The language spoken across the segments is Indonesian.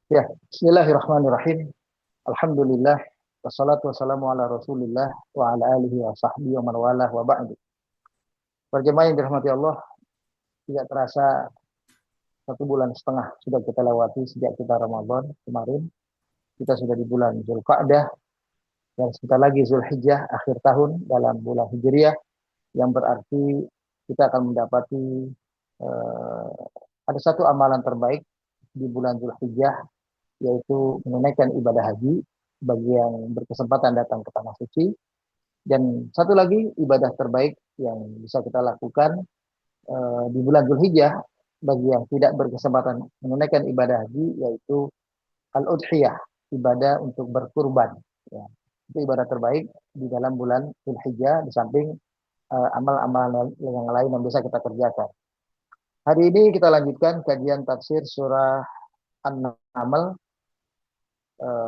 Ya, bismillahirrahmanirrahim. Alhamdulillah, wassalatu wassalamu ala Rasulillah wa ala alihi wa sahbihi wa man walah wa ba'du. Berjemaah yang dirahmati Allah, tidak terasa 1,5 bulan sudah kita lewati sejak kita Ramadan kemarin. Kita sudah di bulan Zulqa'dah dan sebentar lagi Zulhijjah akhir tahun dalam bulan Hijriah yang berarti kita akan mendapati eh, ada satu amalan terbaik di bulan Zulhijjah yaitu menunaikan ibadah haji bagi yang berkesempatan datang ke tanah suci. Dan satu lagi ibadah terbaik yang bisa kita lakukan di bulan Zulhijjah bagi yang tidak berkesempatan menunaikan ibadah haji yaitu al-udhiyah, ibadah untuk berkurban. Ya. Itu ibadah terbaik di dalam bulan Zulhijjah di samping amal-amal yang lain yang bisa kita kerjakan. Hari ini kita lanjutkan kajian tafsir surah An-Naml.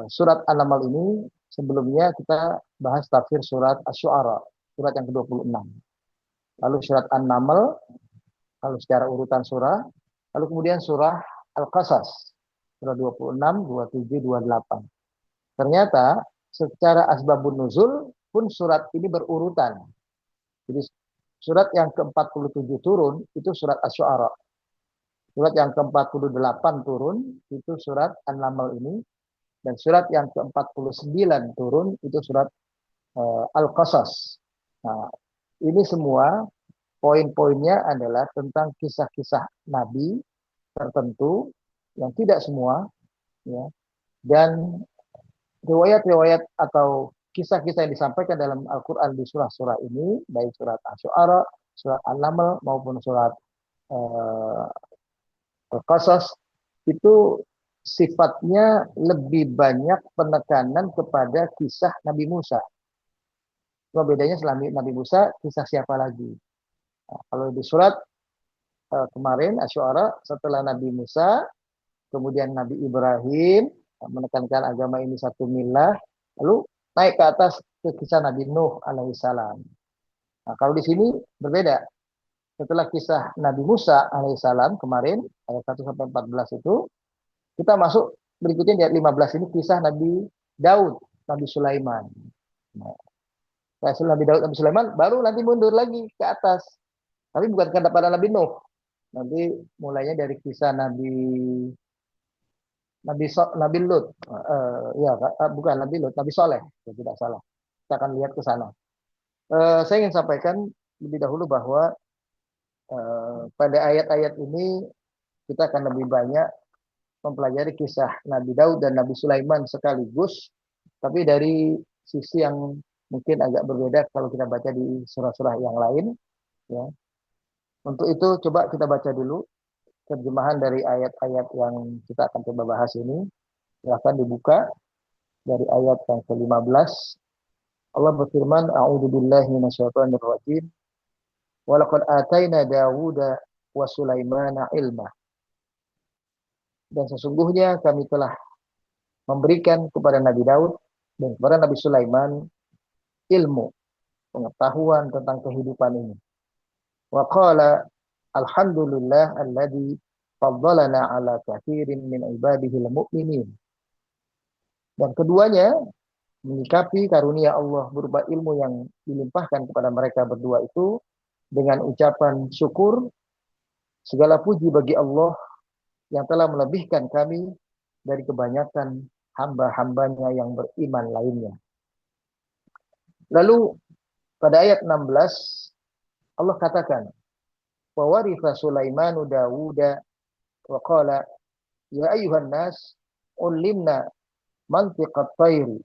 Surat An-Naml ini sebelumnya kita bahas tafsir surat Asy-Syu'ara, surat yang ke-26. Lalu surat An-Naml, lalu secara urutan surah, lalu kemudian surah Al-Qasas, surah 26, 27, 28. Ternyata secara asbabun nuzul pun surat ini berurutan. Jadi surat yang ke-47 turun itu surat Asy-Syu'ara. Surat yang ke-48 turun itu surat An-Naml ini. Dan surat yang ke-49 turun itu surat Al-Qasas. Nah, ini semua poin-poinnya adalah tentang kisah-kisah Nabi tertentu yang tidak semua, ya, dan riwayat-riwayat atau kisah-kisah yang disampaikan dalam Al-Quran di surah-surah ini, baik surat Asy-Syu'ara, surat An-Naml maupun surat uh, Al-Qasas, itu sifatnya lebih banyak penekanan kepada kisah Nabi Musa. Cuma bedanya setelah Nabi Musa, kisah siapa lagi? Nah, kalau di surat kemarin, Asy-Syu'ara, setelah Nabi Musa, kemudian Nabi Ibrahim, menekankan agama ini satu milah, lalu naik ke atas ke kisah Nabi Nuh alaihissalam. Nah, kalau di sini berbeda. Setelah kisah Nabi Musa alaihissalam kemarin, ayat 1 sampai 14 itu, kita masuk berikutnya di ayat 15 ini kisah Nabi Daud, Nabi Sulaiman. Nah, setelah Nabi Daud, Nabi Sulaiman, baru nanti mundur lagi ke atas. Tapi bukan pada Nabi Nuh. Nanti mulainya dari kisah Nabi Lut. Ya, bukan Nabi Lut, Nabi Soleh. Ya, tidak salah. Kita akan lihat ke sana. Saya ingin sampaikan lebih dahulu bahwa pada ayat-ayat ini kita akan lebih banyak mempelajari kisah Nabi Daud dan Nabi Sulaiman sekaligus, tapi dari sisi yang mungkin agak berbeda kalau kita baca di surah-surah yang lain. Ya. Untuk itu coba kita baca dulu terjemahan dari ayat-ayat yang kita akan coba bahas ini. Silahkan dibuka dari ayat yang ke-15. Allah berfirman, A'udzu billahi minasyaitonir rajim. Walaqad ataina Dawuda wa Sulaimana ilma. Dan sesungguhnya kami telah memberikan kepada Nabi Daud dan kepada Nabi Sulaiman ilmu, pengetahuan tentang kehidupan ini. Wa qala alhamdulillah alladzi faddalana ala katsirin min ibadihi al-mu'minin. Dan keduanya menyikapi karunia Allah berupa ilmu yang dilimpahkan kepada mereka berdua itu dengan ucapan syukur, segala puji bagi Allah yang telah melebihkan kami dari kebanyakan hamba-hambanya yang beriman lainnya. Lalu pada ayat 16 Allah katakan, wa waritha Sulaimanu Dawuda wa qala ya ayuhan nas ulimna mantiqat tayri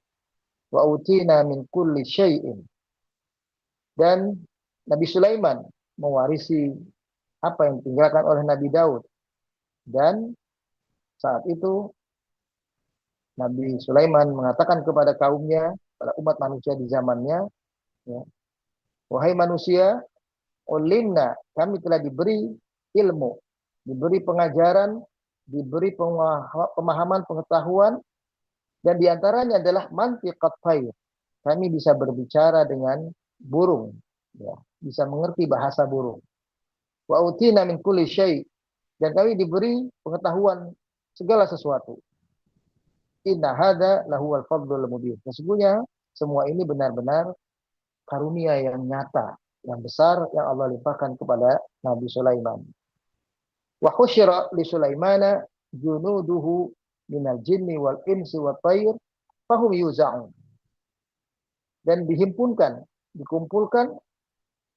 wa utina min kulli syai'in. Dan Nabi Sulaiman mewarisi apa yang ditinggalkan oleh Nabi Daud. Dan saat itu Nabi Sulaiman mengatakan kepada kaumnya, pada umat manusia di zamannya, ya, wahai manusia, ulimna, kami telah diberi ilmu, diberi pengajaran, diberi pemahaman, pengetahuan, dan diantaranya adalah mantiqat tayr. Kami bisa berbicara dengan burung, ya, bisa mengerti bahasa burung. Wa utina min kulli syai', dan kami diberi pengetahuan segala sesuatu. Inna hadza lahuwal fadlul mubin. Sesungguhnya semua ini benar-benar karunia yang nyata, yang besar yang Allah limpahkan kepada Nabi Sulaiman. Wa khusyira li Sulaimana junuduhu minal jinni wal insi wat tayr fahum yuza'un. Dan dikumpulkan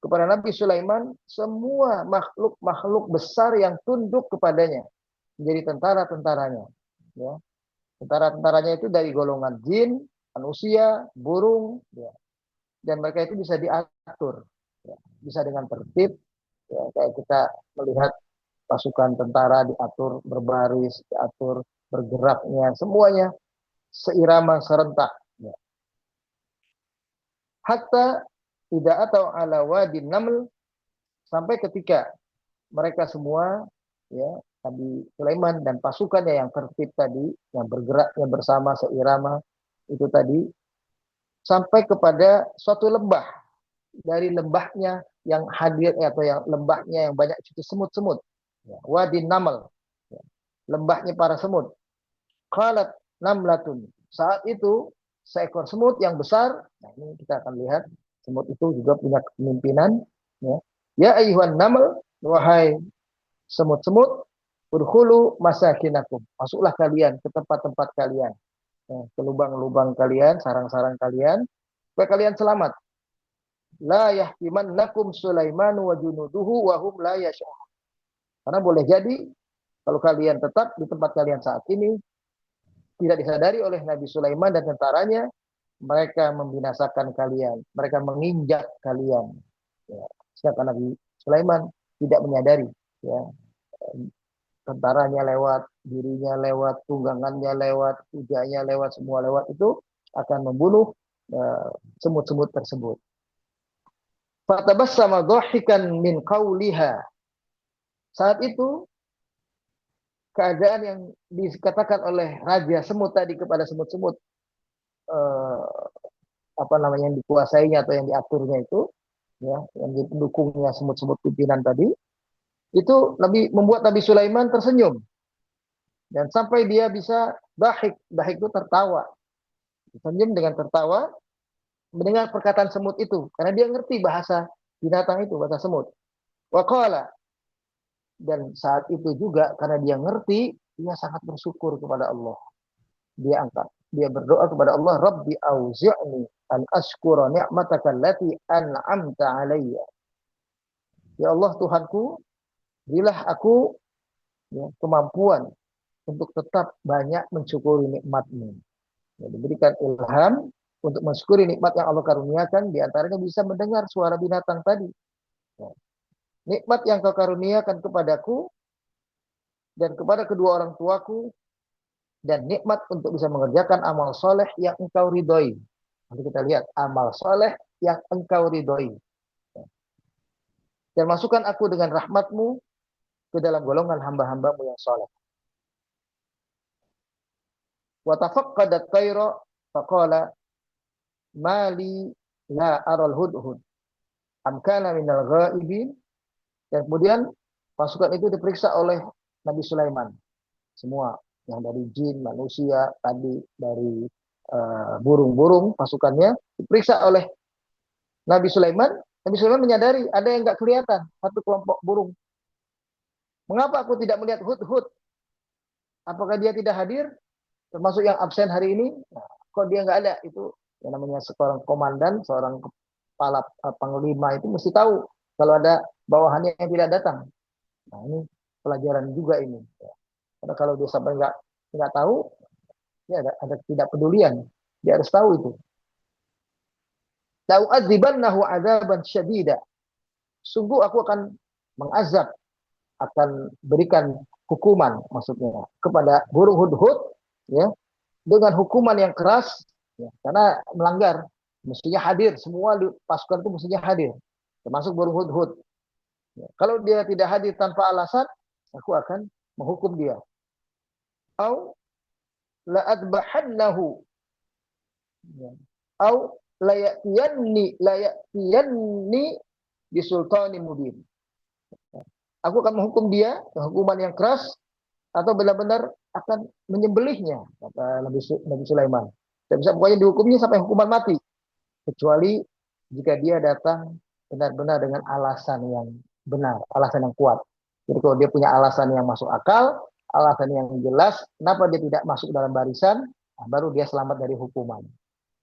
kepada Nabi Sulaiman semua makhluk-makhluk besar yang tunduk kepadanya menjadi tentara-tentaranya. Ya. Tentara-tentaranya itu dari golongan jin, manusia, burung, ya. Dan mereka itu bisa diatur, ya. Bisa dengan tertib, ya. Kayak kita melihat pasukan tentara diatur berbaris, diatur bergeraknya, semuanya seirama serentak. Ya. Hatta tidak atau ala wadin naml, sampai ketika mereka semua, ya, Nabi Sulaiman dan pasukannya yang tertib tadi, yang bergeraknya bersama seirama itu tadi, sampai kepada suatu lembah, dari lembahnya yang hadir atau yang lembahnya yang banyak cucu semut-semut, ya, wadin naml, ya, lembahnya para semut. Qalat namlatun, saat itu seekor semut yang besar, nah ini kita akan lihat semut itu juga punya kepemimpinan, ya. Ya ayyuhan naml, wahai semut-semut, udkhulu masakinakum, masuklah kalian ke tempat-tempat kalian, ya, ke lubang-lubang kalian, sarang-sarang kalian, supaya kalian selamat. La yahtimannakum Sulaiman wa junuduhu wa hum la yash'urun. Karena boleh jadi kalau kalian tetap di tempat kalian saat ini, tidak disadari oleh Nabi Sulaiman dan tentaranya, mereka membinasakan kalian, mereka menginjak kalian. Ya. Sedangkan Nabi Sulaiman tidak menyadari, ya, tentaranya lewat, dirinya lewat, tunggangannya lewat, kujanya lewat, semua lewat, itu akan membunuh semut-semut tersebut. Fatabassama dhahikan min qawliha. Saat itu keadaan yang dikatakan oleh Raja Semut tadi kepada semut-semut, yang dikuasainya atau yang diaturnya itu, ya, yang pendukungnya semut-semut pimpinan tadi, itu membuat Nabi Sulaiman tersenyum. Dan sampai dia bisa dahik itu tertawa. Tersenyum dengan tertawa mendengar perkataan semut itu, karena dia ngerti bahasa binatang itu, bahasa semut. Wa qala, dan saat itu juga karena dia ngerti, dia sangat bersyukur kepada Allah. Dia berdoa kepada Allah, Rabbi auzi'ni an ashkura ni'mataka allati an'amta 'alayya. Ya Allah Tuhanku, berilah aku, ya, kemampuan untuk tetap banyak mensyukuri nikmat-Mu. Ya, diberikan ilham untuk mensyukuri nikmat yang Allah karuniakan, di antaranya bisa mendengar suara binatang tadi. Ya. Nikmat yang Kau karuniakan kepadaku dan kepada kedua orang tuaku, dan nikmat untuk bisa mengerjakan amal soleh yang Engkau ridhoi. Nanti kita lihat amal soleh yang Engkau ridhoi. Dan masukkan aku dengan rahmat-Mu ke dalam golongan hamba-hamba-Mu yang soleh. Wa tafaqqadat tayra faqala mali la aral hudhud am kana minal ghaibin. Dan kemudian pasukan itu diperiksa oleh Nabi Sulaiman. Semua yang dari jin, manusia, tadi dari burung-burung, pasukannya diperiksa oleh Nabi Sulaiman. Nabi Sulaiman menyadari ada yang nggak kelihatan, satu kelompok burung. Mengapa aku tidak melihat hud-hud? Apakah dia tidak hadir? Termasuk yang absen hari ini? Nah, kok dia nggak ada? Itu yang namanya seorang komandan, seorang kepala panglima itu mesti tahu kalau ada bawahannya yang tidak datang. Nah, ini pelajaran juga ini. Karena kalau dia sampai nggak tahu, ya ada tidak pedulian. Dia harus tahu itu. La'u'adzibannahu 'adzaban syadida. Sungguh aku akan mengazab, akan berikan hukuman, maksudnya kepada burung hudhud, ya, dengan hukuman yang keras, ya, karena melanggar. Mestinya hadir, semua pasukan itu mestinya hadir, termasuk burung hudhud. Ya, kalau dia tidak hadir tanpa alasan, aku akan menghukum dia. Au la'adbahannahu, ya, au layatiyanni bisultani mubin. Aku akan menghukum dia, hukuman yang keras, atau benar-benar akan menyembelihnya, kata Nabi Sulaiman. Dan bisa pokoknya dihukumnya sampai hukuman mati, kecuali jika dia datang benar-benar dengan alasan yang benar, alasan yang kuat. Jadi kalau dia punya alasan yang masuk akal, alasan yang jelas, kenapa dia tidak masuk dalam barisan, nah, baru dia selamat dari hukuman.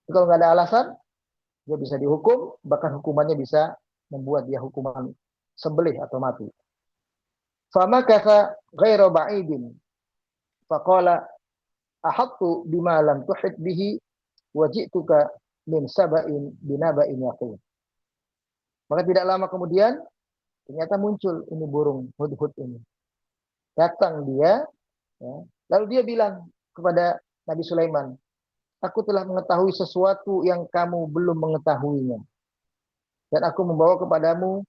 Jadi kalau nggak ada alasan, dia bisa dihukum, bahkan hukumannya bisa membuat dia hukuman sembelih atau mati. Fama kata ghairu ba'idin, faqala ahattu bima lam tuhit bihi wajituka min saba'in binaba'in yaqin. Maka tidak lama kemudian ternyata muncul ini burung hudhud ini. Datang dia, ya, lalu dia bilang kepada Nabi Sulaiman, aku telah mengetahui sesuatu yang kamu belum mengetahuinya. Dan aku membawa kepadamu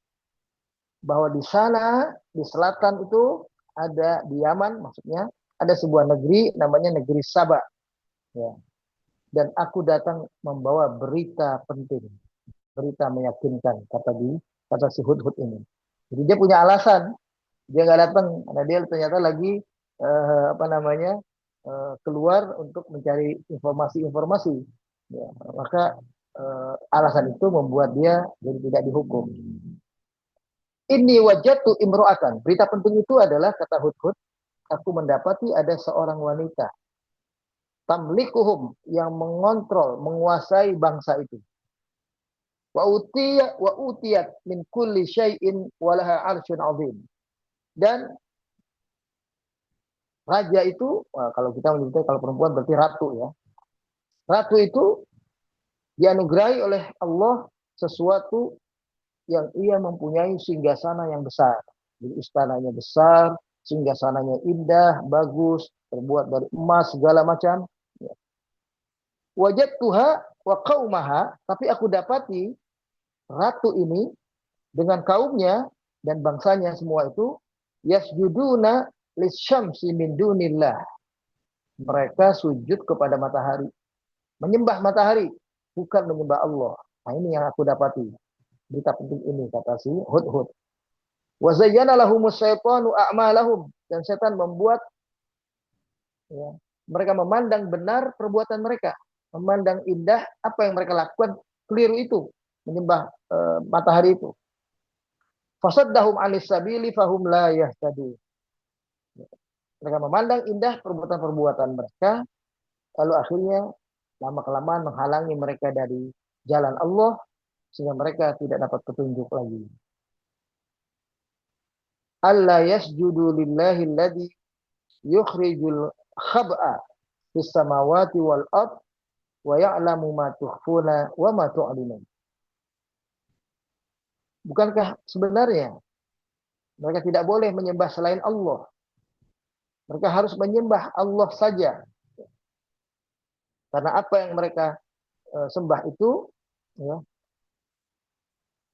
bahwa di sana, di selatan itu ada di Yaman, maksudnya ada sebuah negeri namanya negeri Saba. Ya. Dan aku datang membawa berita penting, berita meyakinkan, kata si hudhud ini. Jadi dia punya alasan, dia nggak datang karena dia ternyata lagi keluar untuk mencari informasi-informasi. Ya, maka alasan itu membuat dia jadi tidak dihukum. Ini wajatu imro'atan. Berita penting itu adalah, kata hudhud, aku mendapati ada seorang wanita tamlikuhum, yang mengontrol, menguasai bangsa itu. Wa utiyat min kulli syai'in walaha 'arsyun 'azim. Dan raja itu, kalau kita menyebutnya, kalau perempuan berarti ratu ya. Ratu itu dianugerahi oleh Allah sesuatu yang ia mempunyai singgasana yang besar. Jadi istananya besar, singgasananya indah, bagus, terbuat dari emas segala macam. Wajadtuha wa qaumaha, tapi aku dapati ratu ini dengan kaumnya dan bangsanya semua itu yasjuduna lisyamsi min dunillah. Mereka sujud kepada matahari, menyembah matahari, bukan menyembah Allah. Nah, ini yang aku dapati. Berita penting ini, kata si hudhud. Wa zayyana lahumus syaitanu a'malahum, dan setan membuat, ya, mereka memandang benar perbuatan mereka, memandang indah apa yang mereka lakukan, keliru itu, menyembah matahari itu. Fasaddahum 'anis sabili fahum la yahtadun. Mereka memandang indah perbuatan-perbuatan mereka, lalu akhirnya lama-kelamaan menghalangi mereka dari jalan Allah, sehingga mereka tidak dapat petunjuk lagi. Alla yasjudu lillahi alladhi yukhrijul khab'a fis samawati wal ard wa ya'lamu ma tukhfuna wa ma tu'linun. Bukankah sebenarnya mereka tidak boleh menyembah selain Allah? Mereka harus menyembah Allah saja. Karena apa yang mereka sembah itu, ya,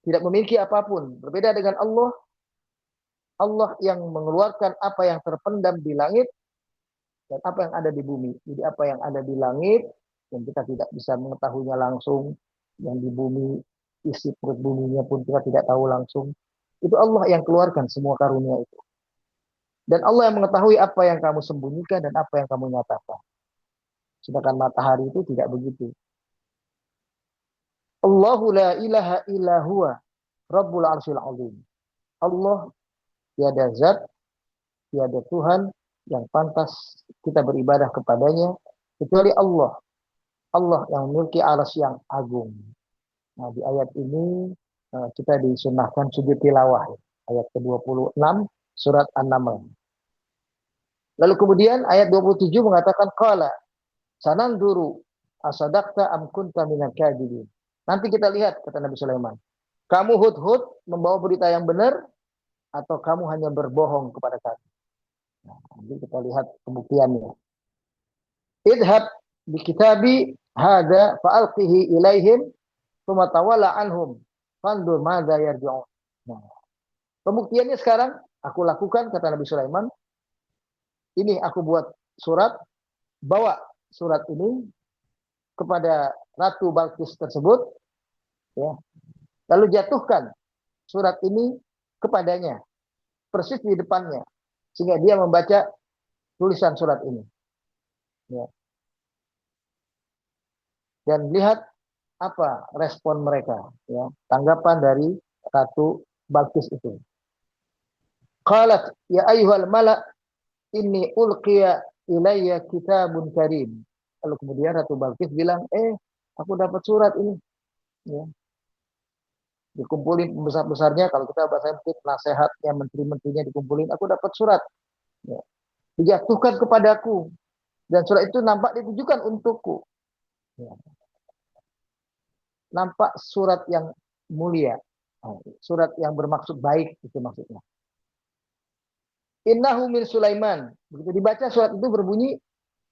tidak memiliki apapun. Berbeda dengan Allah, Allah yang mengeluarkan apa yang terpendam di langit dan apa yang ada di bumi. Jadi apa yang ada di langit yang kita tidak bisa mengetahuinya langsung, yang di bumi, isi perut buminya pun kita tidak tahu langsung. Itu Allah yang keluarkan semua karunia itu. Dan Allah yang mengetahui apa yang kamu sembunyikan dan apa yang kamu nyatakan. Sedangkan matahari itu tidak begitu. Allahu la ilaha illa huwa Rabbul arsyil azim. Allah tiada zat, tiada Tuhan yang pantas kita beribadah kepadanya kecuali Allah. Allah yang memiliki arsy yang agung. Nah, di ayat ini kita disunahkan sujud tilawah. Ayat ke-26 surat An-Naml. Lalu kemudian ayat 27 mengatakan qala sananduru asadaqta am kunta minal kadhibin. Nanti kita lihat, kata Nabi Sulaiman. Kamu hudhud membawa berita yang benar atau kamu hanya berbohong kepada kami. Nah, nanti kita lihat pembuktiannya. Idhab bi kitabi hadza fa'alqihi ilaihim tsumma tawalla anhum fandur madza yarji'un. Nah, pembuktiannya sekarang aku lakukan, kata Nabi Sulaiman. Ini aku buat surat, bawa surat ini kepada Ratu Balqis tersebut, ya. Lalu jatuhkan surat ini kepadanya, persis di depannya, sehingga dia membaca tulisan surat ini. Ya. Dan lihat apa respon mereka, ya, tanggapan dari Ratu Balkis itu. Qalat ya ayyuhal mala inni ulqiya ilayya kitabun karim. Lalu kemudian Ratu Balkis bilang, aku dapat surat ini. Ya. Dikumpulin besar-besarnya, kalau kita bahasa mungkin nasihatnya, menteri-menterinya dikumpulin, aku dapat surat. Ya. Dijatuhkan kepadaku. Dan surat itu nampak ditujukan untukku. Ya. Nampak surat yang mulia. Surat yang bermaksud baik, itu maksudnya. Innahu min Sulaiman. Begitu dibaca surat itu berbunyi,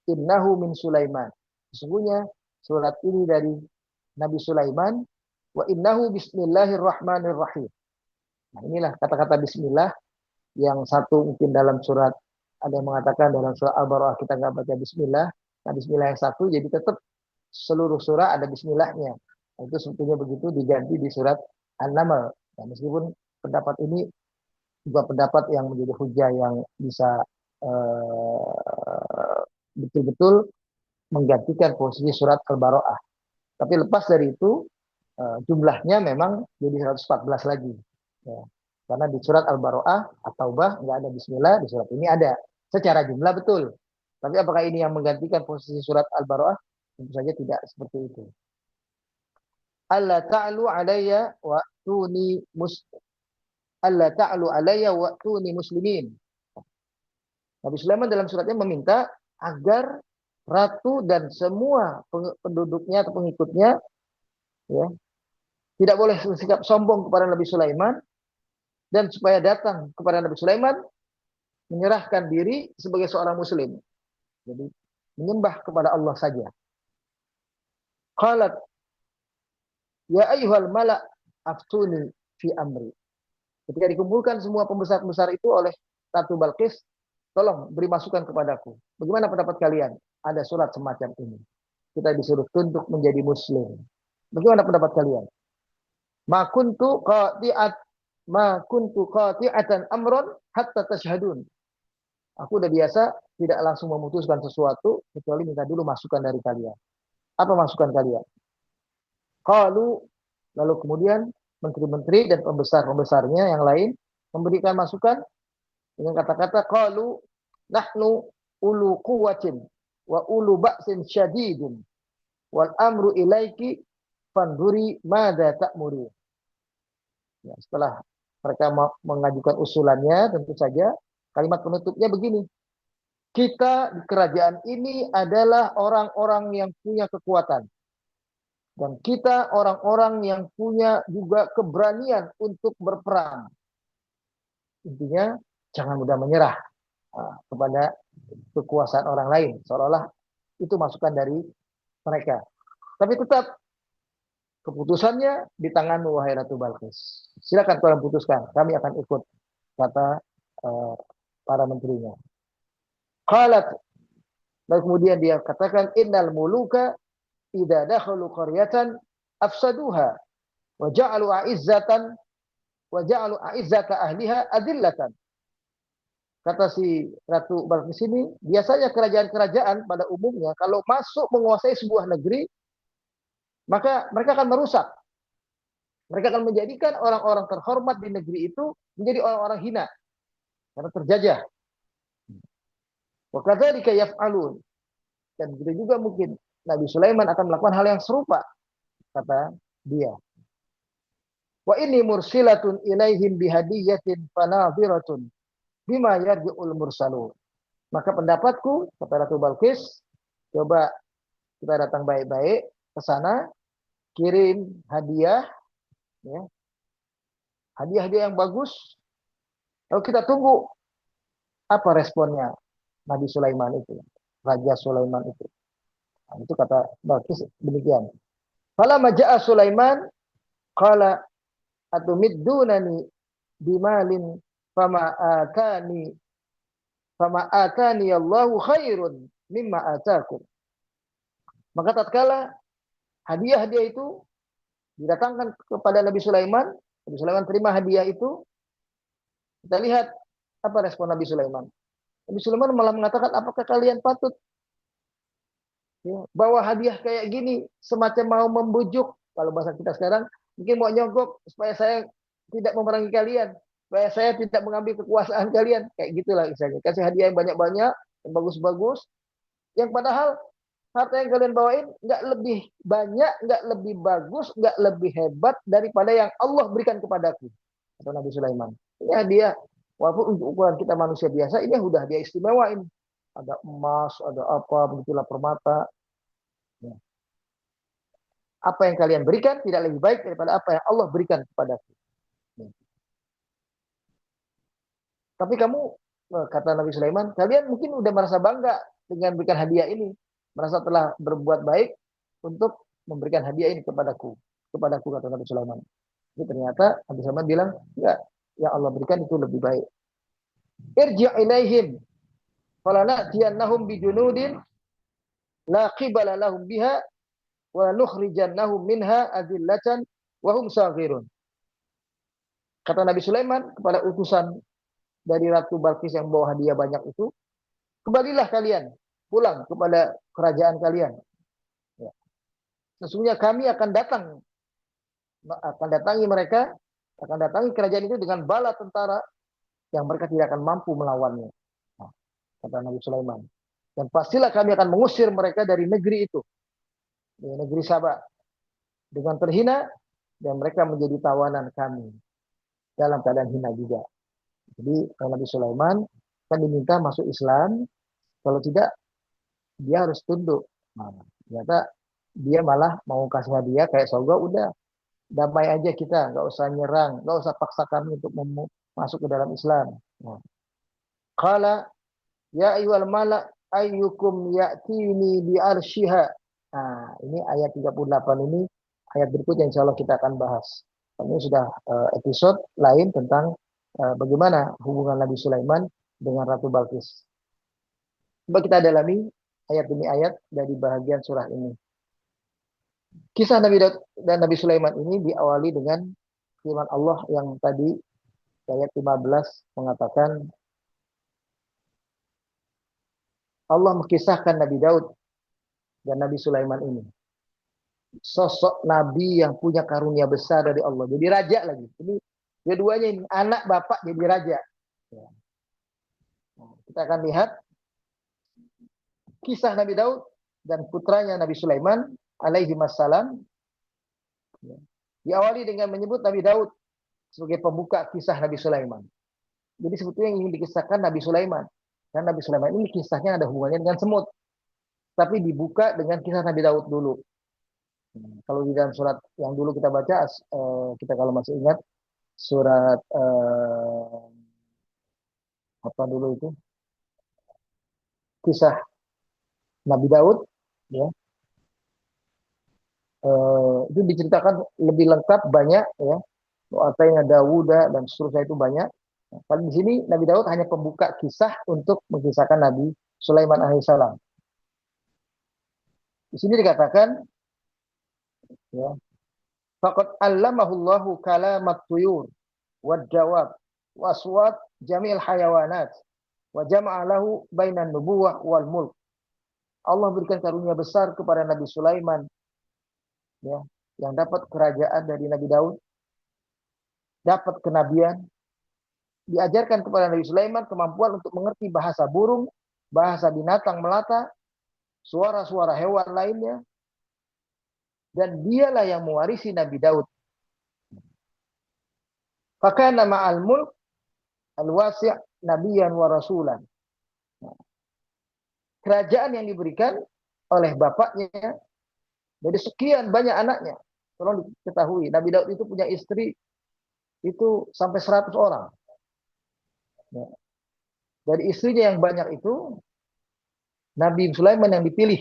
Innahu min Sulaiman. Sesungguhnya surat ini dari Nabi Sulaiman. Wa innahu bismillahirrahmanirrahim. Nah, inilah kata-kata bismillah yang satu mungkin dalam surat, ada yang mengatakan dalam surat Al-Baqarah kita nggak baca bismillah. Nah, bismillah yang satu jadi tetap seluruh surah ada bismillahnya. Nah, itu sebetulnya begitu diganti di surat An-Naml. Nah, meskipun pendapat ini juga pendapat yang menjadi hujah yang bisa betul-betul menggantikan posisi surat Al-Baqarah. Tapi lepas dari itu jumlahnya memang jadi 114 lagi. Ya. Karena di surat Al-Baqarah atau nggak ada bismillah, di surat ini ada. Secara jumlah betul. Tapi apakah ini yang menggantikan posisi surat Al-Baqarah? Tentu saja tidak seperti itu. Allah ta'lu alayya wa tuni Allah ta'lu alayya wa tuni muslimin. Nabi Sulaiman dalam suratnya meminta agar ratu dan semua penduduknya atau pengikutnya, ya, tidak boleh bersikap sombong kepada Nabi Sulaiman, dan supaya datang kepada Nabi Sulaiman menyerahkan diri sebagai seorang muslim. Jadi menyembah kepada Allah saja. Qalat ya ayyuhal mala aftuni fi amri. Ketika dikumpulkan semua pembesar-pembesar itu oleh Ratu Balkis, tolong beri masukan kepadaku. Bagaimana pendapat kalian? Ada surat semacam ini. Kita disuruh tunduk menjadi muslim. Bagaimana pendapat kalian? Ma kuntu qati'atan amron hatta tashhadun. Aku udah biasa tidak langsung memutuskan sesuatu kecuali minta dulu masukan dari kalian. Apa masukan kalian? Qalu, lalu kemudian menteri-menteri dan pembesar-pembesarnya yang lain memberikan masukan dengan kata-kata qalu nahnu ulu quwwatin wa ulu ba'sin syadidin wal amru ilaiki fanduri madza ta'muri. Ya, setelah mereka mengajukan usulannya, tentu saja kalimat penutupnya begini. Kita di kerajaan ini adalah orang-orang yang punya kekuatan. Dan kita orang-orang yang punya juga keberanian untuk berperang. Intinya, jangan mudah menyerah kepada kekuasaan orang lain. Seolah-olah itu masukan dari mereka. Tapi tetap keputusannya di tangan wahai Ratu Balkis. Silakan kalian putuskan. Kami akan ikut, kata para menterinya. Qalat, lalu kemudian dia katakan, innal muluka idza dakhalu qaryatan afsaduha wa ja'alu a'izzata ahliha adillatan. Kata si Ratu Balkis ini, biasanya kerajaan-kerajaan pada umumnya kalau masuk menguasai sebuah negeri, maka mereka akan merusak. Mereka akan menjadikan orang-orang terhormat di negeri itu menjadi orang-orang hina karena terjajah. Wa kadzalika yaf'alun. Dan begitu juga mungkin Nabi Sulaiman akan melakukan hal yang serupa, kata dia. Wa inni mursilatun ilaihim bihadiyatin fanadhiratun bima yarji'ul mursalun. Maka pendapatku, kata Ratu Balkis, coba kita datang baik-baik ke sana, kirim hadiah, ya, hadiah-hadiah yang bagus, lalu kita tunggu apa responnya Nabi Sulaiman itu, Raja Sulaiman itu. Nah, itu kata Balkis demikian. Falamma ja'a Sulaiman qala atumiddunani bimalin fama atani Allahu khairun mimma atakum. Maka tatkala hadiah-hadiah itu didatangkan kepada Nabi Sulaiman terima hadiah itu, kita lihat apa respon Nabi Sulaiman. Nabi Sulaiman malah mengatakan, apakah kalian patut ya, bawa hadiah kayak gini, semacam mau membujuk, kalau bahasa kita sekarang, mungkin mau nyogok supaya saya tidak memerangi kalian, supaya saya tidak mengambil kekuasaan kalian, kayak gitulah misalnya. Kasih hadiah yang banyak-banyak, yang bagus-bagus, yang padahal harta yang kalian bawain nggak lebih banyak, nggak lebih bagus, nggak lebih hebat daripada yang Allah berikan kepadaku. Kata Nabi Sulaiman. Ya dia, walaupun untuk ukuran kita manusia biasa, ini udah dia istimewain. Ada emas, ada apa, begitulah permata. Ya. Apa yang kalian berikan tidak lebih baik daripada apa yang Allah berikan kepadaku. Ya. Tapi kamu, kata Nabi Sulaiman, kalian mungkin udah merasa bangga dengan berikan hadiah ini. Merasa telah berbuat baik untuk memberikan hadiah ini kepadaku. Kepadaku, kata Nabi Sulaiman. Jadi ternyata Nabi Sulaiman bilang, enggak, yang Allah berikan itu lebih baik. Irji' ilaihim falanatiyannahum bijunudin la qibala lahum biha wa nukhrijannahum minha adillatan wa hum saghirun. Kata Nabi Sulaiman kepada utusan dari Ratu Balkis yang bawa hadiah banyak itu, kembalilah kalian pulang kepada kerajaan kalian. Ya. Sesungguhnya kami akan datangi mereka, akan datangi kerajaan itu dengan bala tentara yang mereka tidak akan mampu melawannya. Nah, kata Nabi Sulaiman. Dan pastilah kami akan mengusir mereka dari negeri itu, dari negeri Sabah, dengan terhina, dan mereka menjadi tawanan kami dalam keadaan hina juga. Jadi Nabi Sulaiman kan diminta masuk Islam, kalau tidak dia harus tunduk. Nah, ternyata dia malah mau kasih hadiah kayak sogo, udah damai aja kita, nggak usah nyerang, nggak usah paksa kami untuk masuk ke dalam Islam. Nah, qala ya ayyuhal malak ayyukum ya'tini bi arsyiha. Nah, ini ayat 38 ini ayat berikutnya insya Allah kita akan bahas. Ini sudah episode lain tentang bagaimana hubungan Nabi Sulaiman dengan Ratu Balkis. Coba kita dalami ayat demi ayat dari bahagian surah ini. Kisah Nabi Daud dan Nabi Sulaiman ini diawali dengan firman Allah yang tadi ayat 15 mengatakan, Allah mengisahkan Nabi Daud dan Nabi Sulaiman ini. Sosok Nabi yang punya karunia besar dari Allah. Jadi raja lagi. Ini dua-duanya ini, anak bapak jadi raja. Ya. Nah, kita akan lihat kisah Nabi Daud dan putranya Nabi Sulaiman alaihi wassalam. Ya. Diawali dengan menyebut Nabi Daud sebagai pembuka kisah Nabi Sulaiman. Jadi sebetulnya yang ingin dikisahkan Nabi Sulaiman. Dan Nabi Sulaiman ini kisahnya ada hubungannya dengan semut. Tapi dibuka dengan kisah Nabi Daud dulu. Kalau di dalam surat yang dulu kita baca, kita kalau masih ingat, surat apa dulu itu? Kisah Nabi Daud, ya. Itu diceritakan lebih lengkap, banyak, ya. Atayna Dawuda dan seterusnya itu banyak. Nah, kalau di sini Nabi Daud hanya pembuka kisah untuk mengisahkan Nabi Sulaiman alaihissalam. Di sini dikatakan, ya, faqad allamahullahu kalamat tuyur wad jawab wa aswat jami'il hayawanat wa jama'a lahu bainan nubuwah wal mulk. Allah berikan karunia besar kepada Nabi Sulaiman, ya, yang dapat kerajaan dari Nabi Daud, dapat kenabian, diajarkan kepada Nabi Sulaiman kemampuan untuk mengerti bahasa burung, bahasa binatang melata, suara-suara hewan lainnya, dan dialah yang mewarisi Nabi Daud. Fakana ma'al mulk al-wasi' nabiyan wa rasulan. Kerajaan yang diberikan oleh bapaknya dari sekian banyak anaknya. Tolong diketahui, Nabi Daud itu punya istri itu sampai 100 orang. Ya. Dari istrinya yang banyak itu, Nabi Sulaiman yang dipilih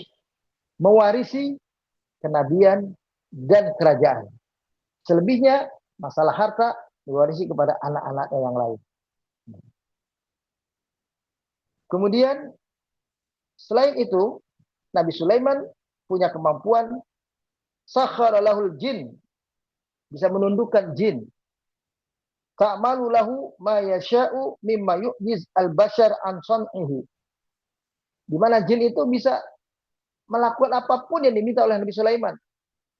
mewarisi kenabian dan kerajaan. Selebihnya masalah harta diwarisi kepada anak-anaknya yang lain. Kemudian selain itu, Nabi Sulaiman punya kemampuan sakhara lahul jin, bisa menundukkan jin. ta'malu lahu ma yasha'u mimma yu'jiz al-bashar an sun'ihi. Di mana jin itu bisa melakukan apapun yang diminta oleh Nabi Sulaiman.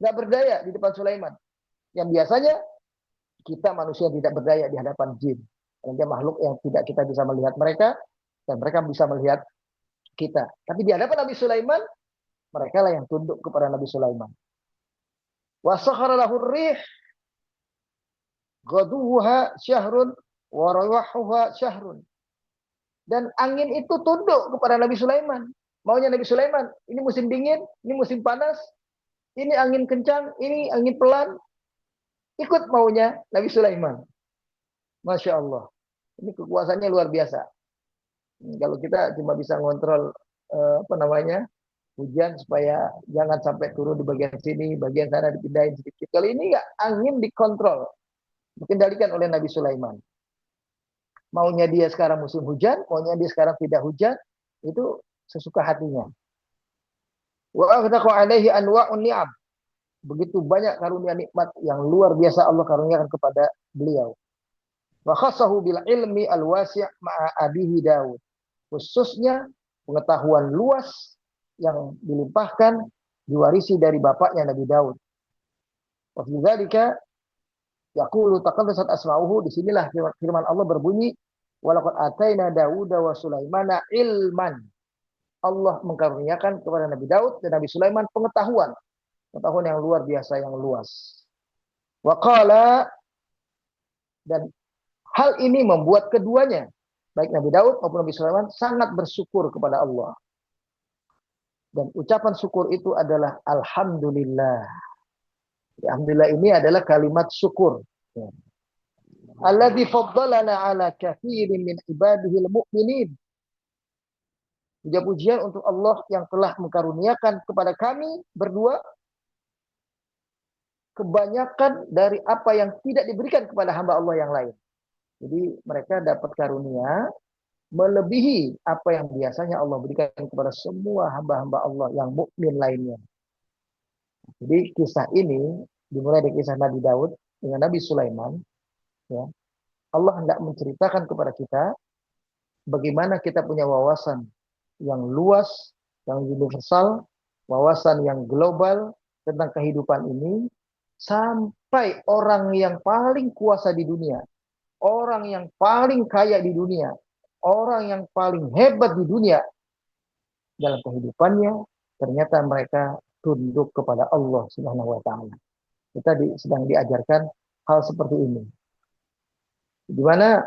Nggak berdaya di depan Sulaiman. Yang biasanya kita manusia tidak berdaya di hadapan jin. Karena dia makhluk yang tidak kita bisa melihat mereka, dan mereka bisa melihat kita. Tapi di hadapan Nabi Sulaiman, mereka lah yang tunduk kepada Nabi Sulaiman. Wa sakhara lahu rih ghaduha syahrun wa rawahuha syahrun. Dan angin itu tunduk kepada Nabi Sulaiman. Maunya Nabi Sulaiman, ini musim dingin, ini musim panas, ini angin kencang, ini angin pelan. Ikut maunya Nabi Sulaiman. Masya Allah. Ini kekuasaannya luar biasa. Kalau kita cuma bisa ngontrol hujan supaya jangan sampai turun di bagian sini, bagian sana dipindahin sedikit. Kalau ini enggak, angin dikontrol, dikendalikan oleh Nabi Sulaiman. Maunya dia sekarang musim hujan, maunya dia sekarang tidak hujan, itu sesuka hatinya. Wa aghdaqu alaihi anwa'un ni'am. Begitu banyak karunia nikmat yang luar biasa Allah karuniakan kepada beliau. Wa khassahu bil ilmi al-wasi' ma'a abihi Daud. Khususnya pengetahuan luas yang dilimpahkan diwarisi dari bapaknya Nabi Daud. Wa fi dzalika yaqulu taqaddasat asma'uhu, disinilah firman Allah berbunyi, walaqad ataina Dauda wa Sulaimana ilman. Allah mengkaruniakan kepada Nabi Daud dan Nabi Sulaiman pengetahuan yang luar biasa, yang luas. Wa qala, dan hal ini membuat keduanya, baik Nabi Daud maupun Nabi Sulaiman, sangat bersyukur kepada Allah. Dan ucapan syukur itu adalah alhamdulillah. Alhamdulillah ini adalah kalimat syukur. Alladzi faddalana ala katsirin min ibadihil mu'minin. Puja-pujian untuk Allah yang telah mengkaruniakan kepada kami berdua kebanyakan dari apa yang tidak diberikan kepada hamba Allah yang lain. Jadi mereka dapat karunia melebihi apa yang biasanya Allah berikan kepada semua hamba-hamba Allah yang mukmin lainnya. Jadi kisah ini dimulai dari kisah Nabi Daud dengan Nabi Sulaiman. Ya, Allah hendak menceritakan kepada kita bagaimana kita punya wawasan yang luas, yang universal, wawasan yang global tentang kehidupan ini, sampai orang yang paling kuasa di dunia, orang yang paling kaya di dunia, orang yang paling hebat di dunia, dalam kehidupannya ternyata mereka tunduk kepada Allah Subhanahu wa taala. Kita sedang diajarkan hal seperti ini. Di mana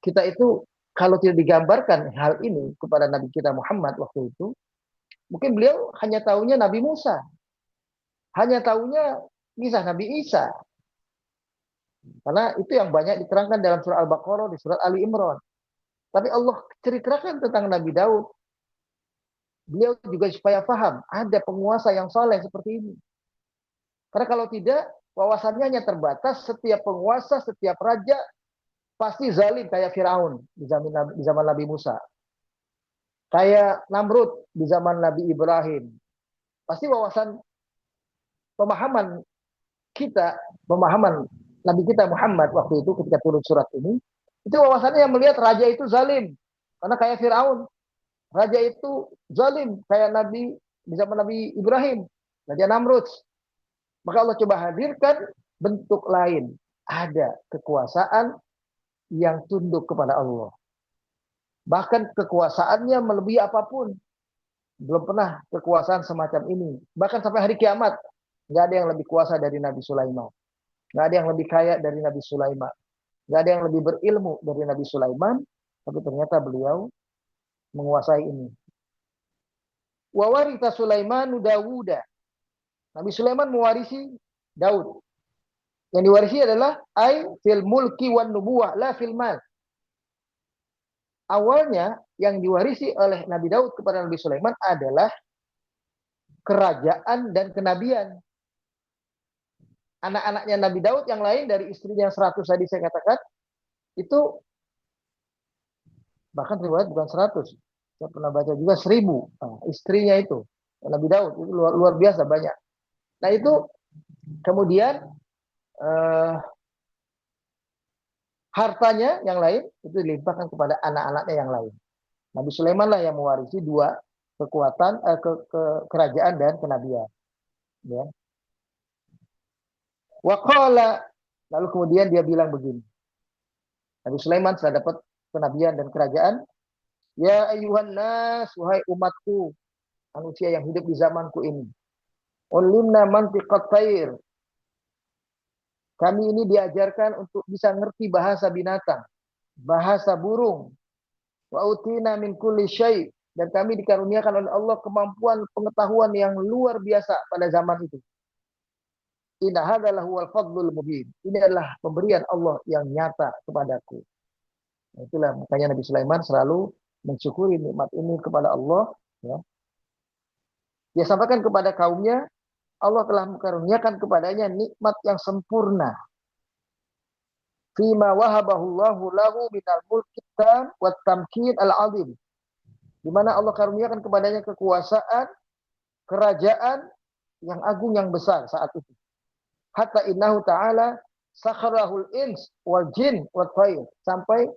kita itu kalau tidak digambarkan hal ini kepada Nabi kita Muhammad waktu itu, mungkin beliau hanya tahunya Nabi Musa, hanya tahunya kisah Nabi Isa. Karena itu yang banyak diterangkan dalam surah Al-Baqarah, di surat Ali Imran. Tapi Allah ceritakan tentang Nabi Daud. Beliau juga supaya paham, ada penguasa yang saleh seperti ini. Karena kalau tidak, wawasannya hanya terbatas, setiap penguasa, setiap raja pasti zalim kayak Firaun di zaman Nabi Musa. Kayak Namrud di zaman Nabi Ibrahim. Pasti wawasan pemahaman Nabi kita Muhammad waktu itu ketika turun surat ini, itu wawasannya yang melihat raja itu zalim. Karena kayak Firaun. Raja itu zalim kayak Nabi di zaman Nabi Ibrahim, Raja Namrud. Maka Allah coba hadirkan bentuk lain. Ada kekuasaan yang tunduk kepada Allah. Bahkan kekuasaannya melebihi apapun. Belum pernah kekuasaan semacam ini. Bahkan sampai hari kiamat, nggak ada yang lebih kuasa dari Nabi Sulaiman. Nggak ada yang lebih kaya dari Nabi Sulaiman. Nggak ada yang lebih berilmu dari Nabi Sulaiman. Tapi ternyata beliau menguasai ini. Wa waritha Sulaimanu Dawuda. Nabi Sulaiman mewarisi Daud. Yang diwarisi adalah fil mulki wan nubuwah la fil mal. Awalnya yang diwarisi oleh Nabi Daud kepada Nabi Sulaiman adalah kerajaan dan kenabian. Anak-anaknya Nabi Daud yang lain dari istrinya 100 tadi saya katakan, itu bahkan riwayat bukan 100. Saya pernah baca juga 1000. Nah, istrinya itu Nabi Daud itu luar biasa banyak. Nah itu kemudian Hartanya yang lain itu dilimpahkan kepada anak-anaknya yang lain. Nabi Sulaiman lah yang mewarisi dua kekuatan kerajaan dan kenabian. Ya. Waqala, lalu kemudian dia bilang begini. Nabi Sulaiman setelah dapat kenabian dan kerajaan, ya ayuhan nas, wahai umatku, manusia yang hidup di zamanku ini. Ulimna mantiqat thair. Kami ini diajarkan untuk bisa ngerti bahasa binatang, bahasa burung. Wa utina min kulli syai', dan kami dikaruniakan oleh Allah kemampuan pengetahuan yang luar biasa pada zaman itu. Inna hadza huwal fadlul mubin. Ini adalah pemberian Allah yang nyata kepadaku. Itulah makanya Nabi Sulaiman selalu mensyukuri nikmat ini kepada Allah. Ya. Dia sampaikan kepada kaumnya, Allah telah mengaruniakan kepadanya nikmat yang sempurna. Fima wahabahullahu lahu minal mulki wa tamkin al-azim. Di mana Allah karuniakan kepadanya kekuasaan, kerajaan yang agung yang besar saat itu. Hatta innahu ta'ala sakharahul ins wal jin wal thair. Sampai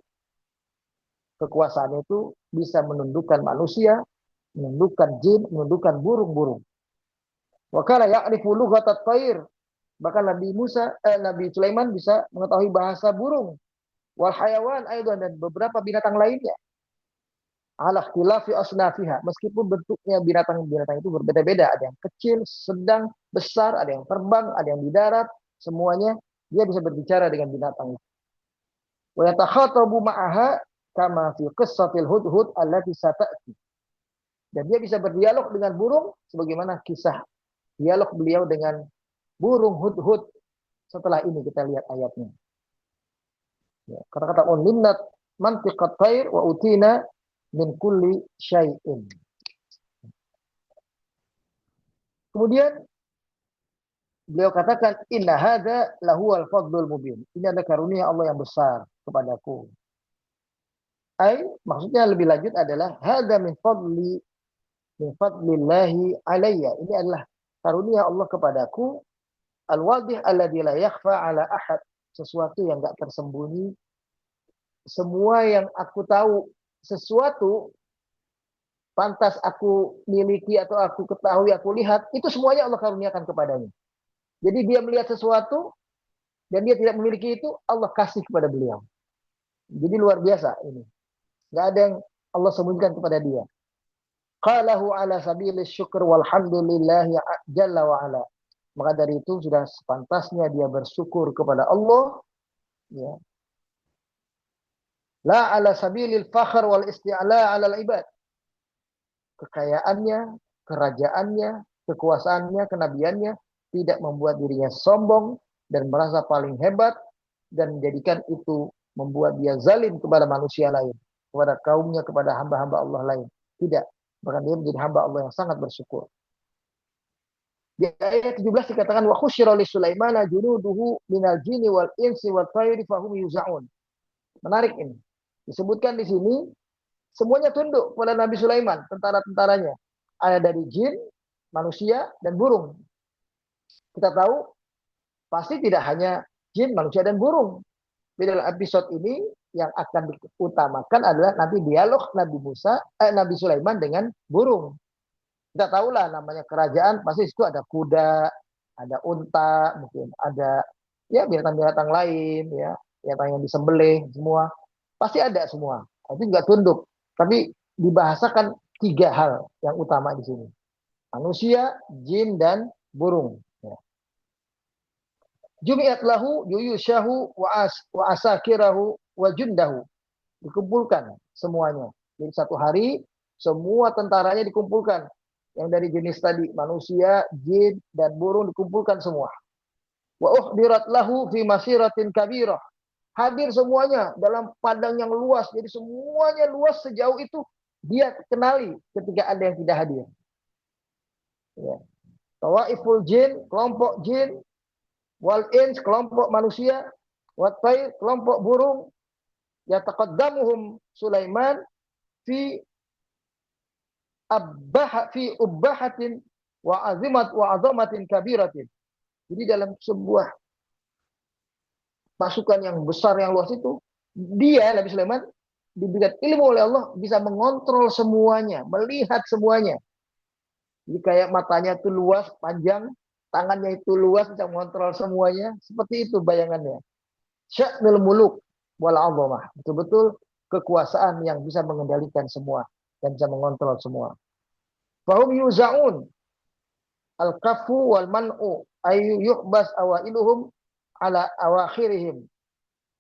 kekuasaan itu bisa menundukkan manusia, menundukkan jin, menundukkan burung-burung. Wa kana ya'rifu lughatat thair. Bahkan Nabi Sulaiman bisa mengetahui bahasa burung. Wal hayawan aidan, dan beberapa binatang lainnya. Ala khilafi asnafiha, meskipun bentuknya binatang-binatang itu berbeda-beda, ada yang kecil, sedang, besar, ada yang terbang, ada yang di darat, semuanya dia bisa berbicara dengan binatang itu. Wa yatakhatabu ma'aha kama fi qissatil hudhud allati sata'ti. Dan dia bisa berdialog dengan burung sebagaimana kisah dialog beliau dengan burung hudhud. Setelah ini kita lihat ayatnya. Ya, kata-kata ulimnat mantiqat thair wa utina min kulli syai'in. Kemudian beliau katakan inna hadza lahuwal fadlul mubin. Ini adalah karunia Allah yang besar kepadaku. Maksudnya lebih lanjut adalah hadza min fadlillahi alayya. Ini adalah karunia Allah kepadaku, al-wadih alladzi la yakhfa ala ahad. Sesuatu yang enggak tersembunyi. Semua yang aku tahu, sesuatu pantas aku miliki atau aku ketahui, aku lihat, itu semuanya Allah karuniakan kepadanya. Jadi dia melihat sesuatu dan dia tidak memiliki itu, Allah kasih kepada beliau. Jadi luar biasa ini. Enggak ada yang Allah sembunyikan kepada dia. Qalahu ala sabilis syukur walhamdulillahi jalla wa ala. Maka dari itu sudah sepantasnya dia bersyukur kepada Allah, ya. La ala sabilil fakhr wal isti'la ala al-ibad. Kekayaannya, kerajaannya, kekuasaannya, kenabiannya tidak membuat dirinya sombong dan merasa paling hebat dan menjadikan itu membuat dia zalim kepada manusia lain, kepada kaumnya, kepada hamba-hamba Allah lain. Tidak. Bahkan dia menjadi hamba Allah yang sangat bersyukur. Di ayat 17 dikatakan wa khusyira li Sulaimana junuduhu minal jinni wal insi wat thairi fahum yuzaun. Menarik ini. Disebutkan di sini semuanya tunduk pada Nabi Sulaiman, tentara-tentaranya. Ada dari jin, manusia, dan burung. Kita tahu pasti tidak hanya jin, manusia, dan burung. Di dalam episode ini yang akan diutamakan adalah nanti dialog Nabi Sulaiman dengan burung. Kita tahulah namanya kerajaan, pasti itu ada kuda, ada unta, mungkin ada ya binatang-binatang lain, ya binatang yang disembelih semua. Pasti ada semua. Itu juga tunduk. Tapi dibahasakan 3 hal yang utama di sini. Manusia, jin, dan burung. Ya. Jumi'at lahu yuyushahu wa asakirahu wa jundahu. Dikumpulkan semuanya. Jadi satu hari semua tentaranya dikumpulkan. Yang dari jenis tadi, manusia, jin, dan burung dikumpulkan semua. Wa uhdirat lahu fi masiratin kabirah. Hadir semuanya dalam padang yang luas. Jadi semuanya luas sejauh itu dia kenali ketika ada yang tidak hadir. Ya. Tawaiful jin, kelompok jin, wal ins, kelompok manusia, wat tayr, kelompok burung, yataqaddamuhum Sulaiman fi ubbahatin wa azamatin kabiratin. Jadi dalam sebuah pasukan yang besar yang luas itu, dia Nabi Sulaiman diberikan ilmu oleh Allah bisa mengontrol semuanya, melihat semuanya. Jadi kayak matanya itu luas, panjang, tangannya itu luas, bisa mengontrol semuanya. Seperti itu bayangannya. Sya'nul muluk wal 'azamah. Betul-betul kekuasaan yang bisa mengendalikan semua dan bisa mengontrol semua. Fahum yuzaun al-kafu wal man'u ayu yuhbas awailuhum ala awakhirihim.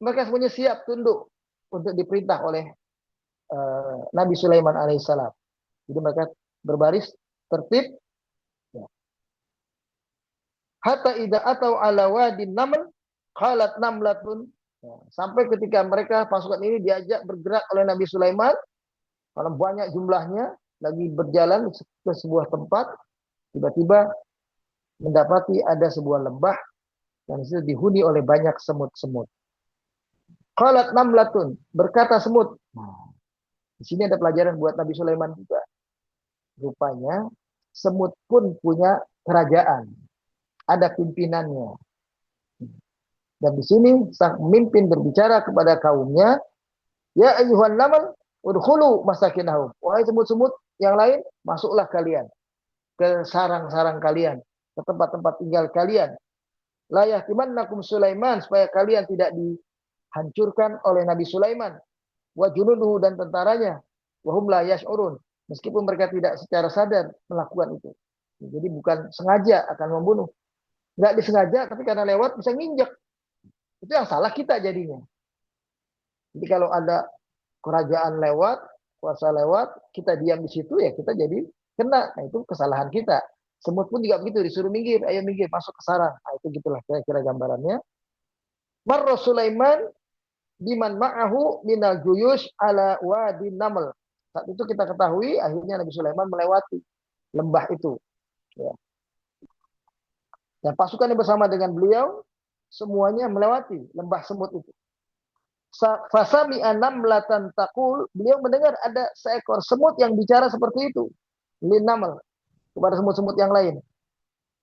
Mereka semuanya siap tunduk untuk diperintah oleh Nabi Sulaiman alaihissalam. Jadi mereka berbaris tertib. Ya. Hatta idza atau ala wadin naml qalat namlatun. Ya. Sampai ketika mereka pasukan ini diajak bergerak oleh Nabi Sulaiman, karena banyak jumlahnya, lagi berjalan ke sebuah tempat, tiba-tiba mendapati ada sebuah lembah yang itu dihuni oleh banyak semut-semut. Qalat namlatun, berkata semut. Nah, di sini ada pelajaran buat Nabi Sulaiman juga. Rupanya semut pun punya kerajaan, ada pimpinannya. Dan di sini sang pemimpin berbicara kepada kaumnya, ya ayyuhan namal udkhulu masakinahum. Wahai semut-semut yang lain, masuklah kalian ke sarang-sarang kalian, ke tempat-tempat tinggal kalian. La yahtimannakum Sulaiman, supaya kalian tidak dihancurkan oleh Nabi Sulaiman. Wa junuduhu, dan tentaranya. Wa hum la yash'urun, meskipun mereka tidak secara sadar melakukan itu. Jadi bukan sengaja akan membunuh. Nggak disengaja, tapi karena lewat bisa nginjek. Itu yang salah kita jadinya. Jadi kalau ada kerajaan lewat, kuasa lewat, kita diam di situ, ya kita jadi kena. Nah, itu kesalahan kita. Semut pun juga begitu, disuruh minggir, ayo minggir, masuk ke sarang. Nah, itu gitulah kira-kira gambarannya. Marra Sulaiman biman ma'ahu minal juyush ala wadi naml. Saat itu kita ketahui, akhirnya Nabi Sulaiman melewati lembah itu. Ya. Dan pasukan yang bersama dengan beliau, semuanya melewati lembah semut itu. Fasami'a namlatan taqul, beliau mendengar ada seekor semut yang bicara seperti itu. Linaml, kepada semut-semut yang lain.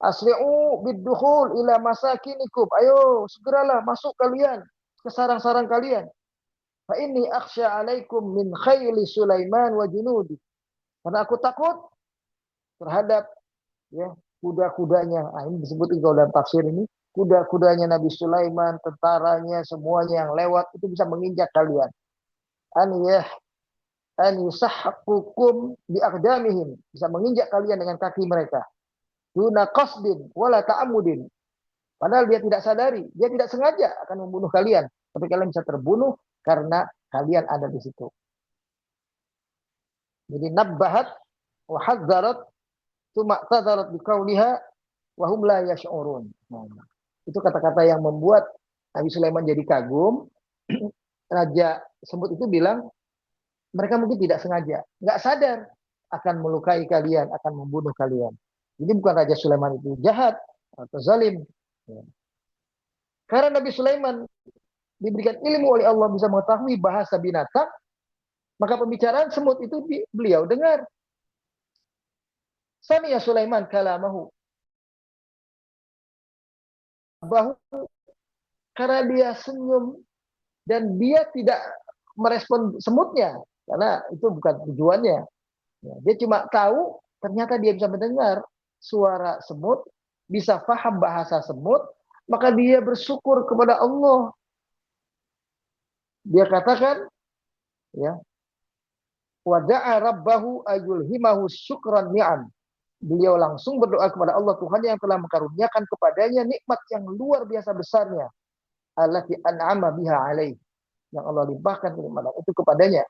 Asri'u biddukhul ila masakinikum. Ayo, segeralah masuk kalian ke sarang-sarang kalian. Fa inni akhsha 'alaikum min khayli Sulaiman wa junudi. Karena aku takut terhadap ya kuda-kudanya. Nah, ini disebut kalau dalam tafsir ini, kuda-kudanya Nabi Sulaiman, tentaranya, semuanya yang lewat itu bisa menginjak kalian. An yusahhaqukum bi aqdamihim, bisa menginjak kalian dengan kaki mereka. Duna qasdin wala ta'ammudin. Padahal dia tidak sadari, dia tidak sengaja akan membunuh kalian, tapi kalian bisa terbunuh karena kalian ada di situ. Jadi nabbahat wa hadzarat tsumma tadarat biqauliha wa hum la yash'urun. Nah, itu kata-kata yang membuat Nabi Sulaiman jadi kagum. Raja semut itu bilang, mereka mungkin tidak sengaja, nggak sadar akan melukai kalian, akan membunuh kalian. Ini bukan Raja Sulaiman itu jahat atau zalim. Karena Nabi Sulaiman diberikan ilmu oleh Allah bisa mengetahui bahasa binatang, maka pembicaraan semut itu beliau dengar. Sami'a Sulaiman kalamahu. Bahu, karena dia senyum dan dia tidak merespon semutnya, karena itu bukan tujuannya. Dia cuma tahu ternyata dia bisa mendengar suara semut, bisa paham bahasa semut, maka dia bersyukur kepada Allah. Dia katakan, ya, wa da'a rabbahu ayulhimahu syukran ni'am. Beliau langsung berdoa kepada Allah, Tuhan yang telah mengaruniakan kepadanya nikmat yang luar biasa besarnya, allati an'ama biha alaih, yang Allah limpahkan kenikmatan itu kepadanya.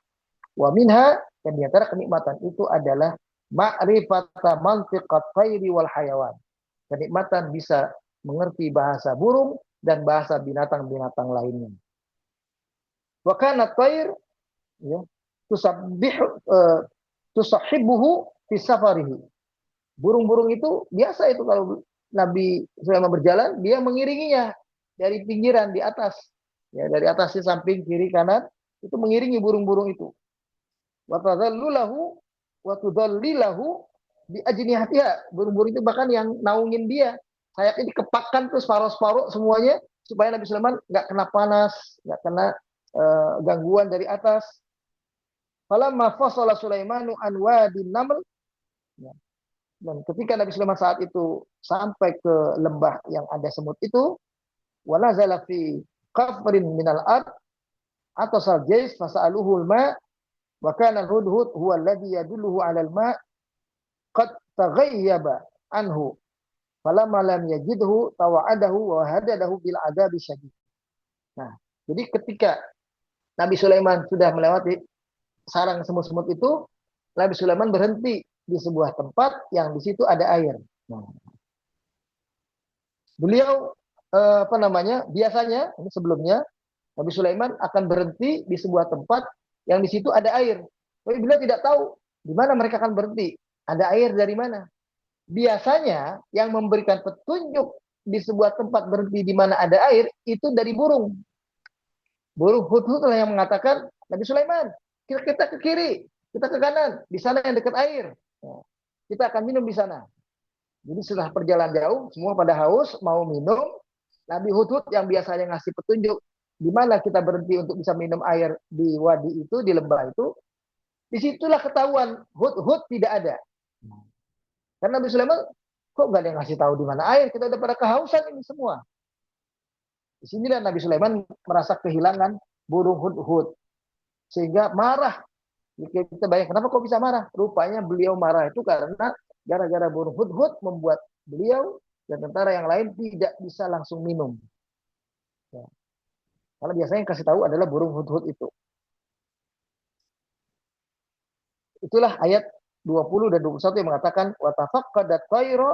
Wa minha, dan di antara kenikmatan itu adalah ma'rifata mantiqat thairi wal hayawan. Kenikmatan bisa mengerti bahasa burung dan bahasa binatang-binatang lainnya. Wa kana thair, ya, tusahibuhu fi safarihi. Burung-burung itu biasa itu kalau Nabi Sulaiman berjalan, dia mengiringinya dari pinggiran di atas. Ya, dari atasnya samping, kiri, kanan, itu mengiringi burung-burung itu. Wa tadhallulahu wa tudallilahu bi ajnihatiha. Burung-burung itu bahkan yang naungin dia. Sayapnya dikepakkan terus separuh-separuh semuanya supaya Nabi Sulaiman nggak kena panas, nggak kena gangguan dari atas. Falamma fasala Sulaimanu an wadin naml, ya. Dan ketika Nabi Sulaiman saat itu sampai ke lembah yang ada semut itu, wa nazala fi qafrin minal ard atasal jais fasa'aluhu al-ma wa kana al-hudhud huwa alladhi yadulluhu 'ala al-ma qad taghayyaba anhu falamma lam yajidhu tawa'adahu wa hadadahu bil adabi syadid. Nah, jadi ketika Nabi Sulaiman sudah melewati sarang semut-semut itu, Nabi Sulaiman berhenti di sebuah tempat yang di situ ada air. Nah, beliau biasanya ini sebelumnya Nabi Sulaiman akan berhenti di sebuah tempat yang di situ ada air. Tapi beliau tidak tahu di mana mereka akan berhenti. Ada air dari mana? Biasanya yang memberikan petunjuk di sebuah tempat berhenti di mana ada air itu dari burung. Burung hudhud lah yang mengatakan, Nabi Sulaiman, kita ke kiri, kita ke kanan, di sana yang dekat air. Nah, kita akan minum di sana. Jadi setelah perjalanan jauh, semua pada haus, mau minum. Nabi Hudhud yang biasanya ngasih petunjuk di mana kita berhenti untuk bisa minum air di wadi itu, di lembah itu, disitulah ketahuan Hudhud tidak ada. Karena Nabi Sulaiman, kok nggak ada yang ngasih tahu di mana air? Kita udah pada kehausan ini semua. Di sinilah Nabi Sulaiman merasa kehilangan burung Hudhud. Sehingga marah. Kita bayangkan, kenapa kok bisa marah? Rupanya beliau marah itu karena gara-gara burung Hudhud membuat beliau dan tentara yang lain tidak bisa langsung minum. Ya. Karena biasanya yang kasih tahu adalah burung Hudhud itu. Itulah ayat 20 dan 21 yang mengatakan wa tafaqqadat tayra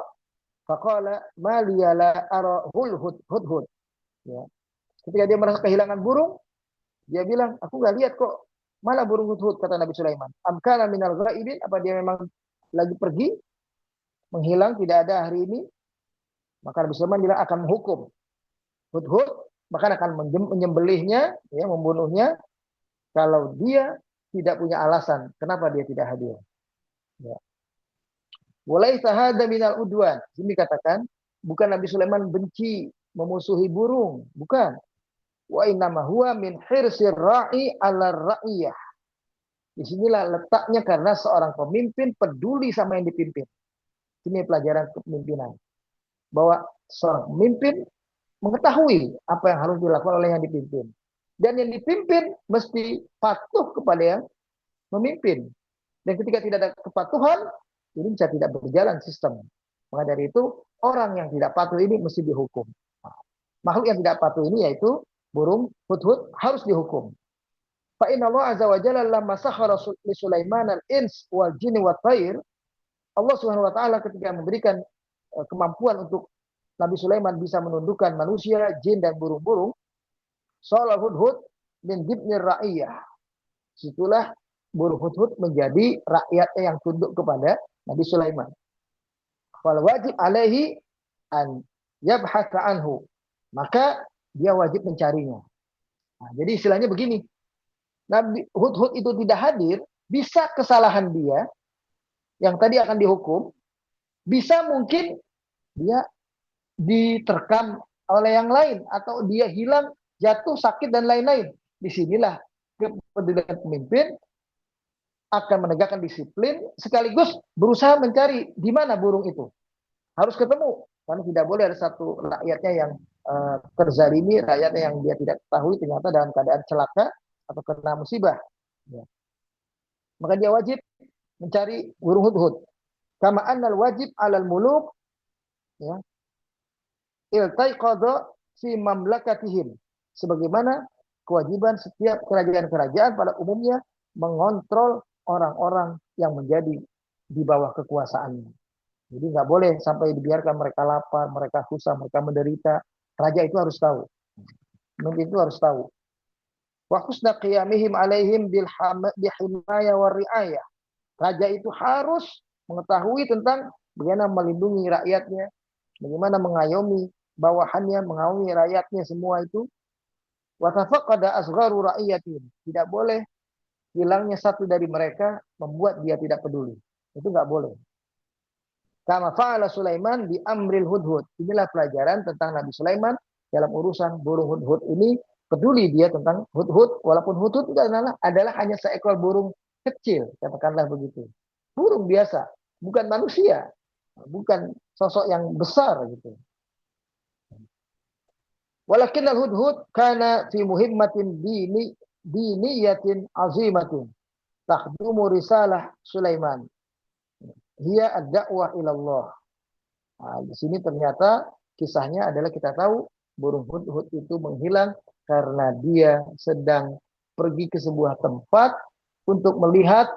faqala ma liya la ara hudhud. Ya. Ketika dia merasa kehilangan burung, dia bilang, aku nggak lihat kok. Mana burung hudhud, kata Nabi Sulaiman. Amkana minal ghaibin, apa dia memang lagi pergi, menghilang, tidak ada hari ini. Maka Nabi Sulaiman bilang akan menghukum hudhud, bahkan akan menyembelihnya, ya, membunuhnya, kalau dia tidak punya alasan kenapa dia tidak hadir. Ya. Walaisa hada minal udwan. Ini katakan, bukan Nabi Sulaiman benci memusuhi burung, bukan. Wa innama huwa min hirsir ra'i 'ala ra'iyah. Disinilah letaknya karena seorang pemimpin peduli sama yang dipimpin. Ini pelajaran kepemimpinan. Bahwa seorang pemimpin mengetahui apa yang harus dilakukan oleh yang dipimpin. Dan yang dipimpin mesti patuh kepada yang memimpin. Dan ketika tidak ada kepatuhan, ini bisa tidak berjalan sistem. Maka dari itu, orang yang tidak patuh ini mesti dihukum. Makhluk yang tidak patuh ini yaitu burung hudhud harus dihukum. Fa inna Allah azza wa jalla lamma sakhara li Sulaiman al-ins wal jinni wat thair, Allah Subhanahu wa taala ketika memberikan kemampuan untuk Nabi Sulaiman bisa menundukkan manusia, jin dan burung-burung, shala hudhud min dibnir ra'iyah. Situlah burung hudhud menjadi rakyatnya yang tunduk kepada Nabi Sulaiman. Fal wajib alaihi an yabhatha anhu. Maka dia wajib mencarinya. Nah, jadi istilahnya begini. Nabi Hudhud itu tidak hadir, bisa kesalahan dia yang tadi akan dihukum, bisa mungkin dia diterkam oleh yang lain atau dia hilang, jatuh, sakit dan lain-lain. Disinilah kepedulian pemimpin akan menegakkan disiplin sekaligus berusaha mencari di mana burung itu. Harus ketemu. Karena tidak boleh ada satu rakyatnya yang terzalimi, rakyatnya yang dia tidak ketahui ternyata dalam keadaan celaka atau kena musibah. Ya. Maka dia wajib mencari burung hudhud. Kama annal wajib alal muluk, ya, iltaiqadha fi mamlakatihim. Sebagaimana kewajiban setiap kerajaan-kerajaan pada umumnya mengontrol orang-orang yang menjadi di bawah kekuasaannya. Jadi nggak boleh sampai dibiarkan mereka lapar, mereka susah, mereka menderita. Raja itu harus tahu. Pemimpin itu harus tahu. Wa husna qiyamihim alaihim bil himaya war riayah. Raja itu harus mengetahui tentang bagaimana melindungi rakyatnya, bagaimana mengayomi bawahannya, mengayomi rakyatnya semua itu. Wa tafaqqada asgharu ra'iyatin. Tidak boleh hilangnya satu dari mereka membuat dia tidak peduli. Itu nggak boleh. Kama fa'ala Sulaiman di amril hudhud. Inilah pelajaran tentang Nabi Sulaiman dalam urusan burung hudhud ini, peduli dia tentang hudhud, walaupun hudhud itu adalah hanya seekor burung kecil, katakanlah begitu. Burung biasa, bukan manusia, bukan sosok yang besar gitu. Walakin al-hudhud kana fi muhimmatin diniyatin azimatin takhdumu risalah Sulaiman. Hiya ad-da'wah ila Allah. Nah, di sini ternyata kisahnya adalah kita tahu burung hudhud itu menghilang karena dia sedang pergi ke sebuah tempat untuk melihat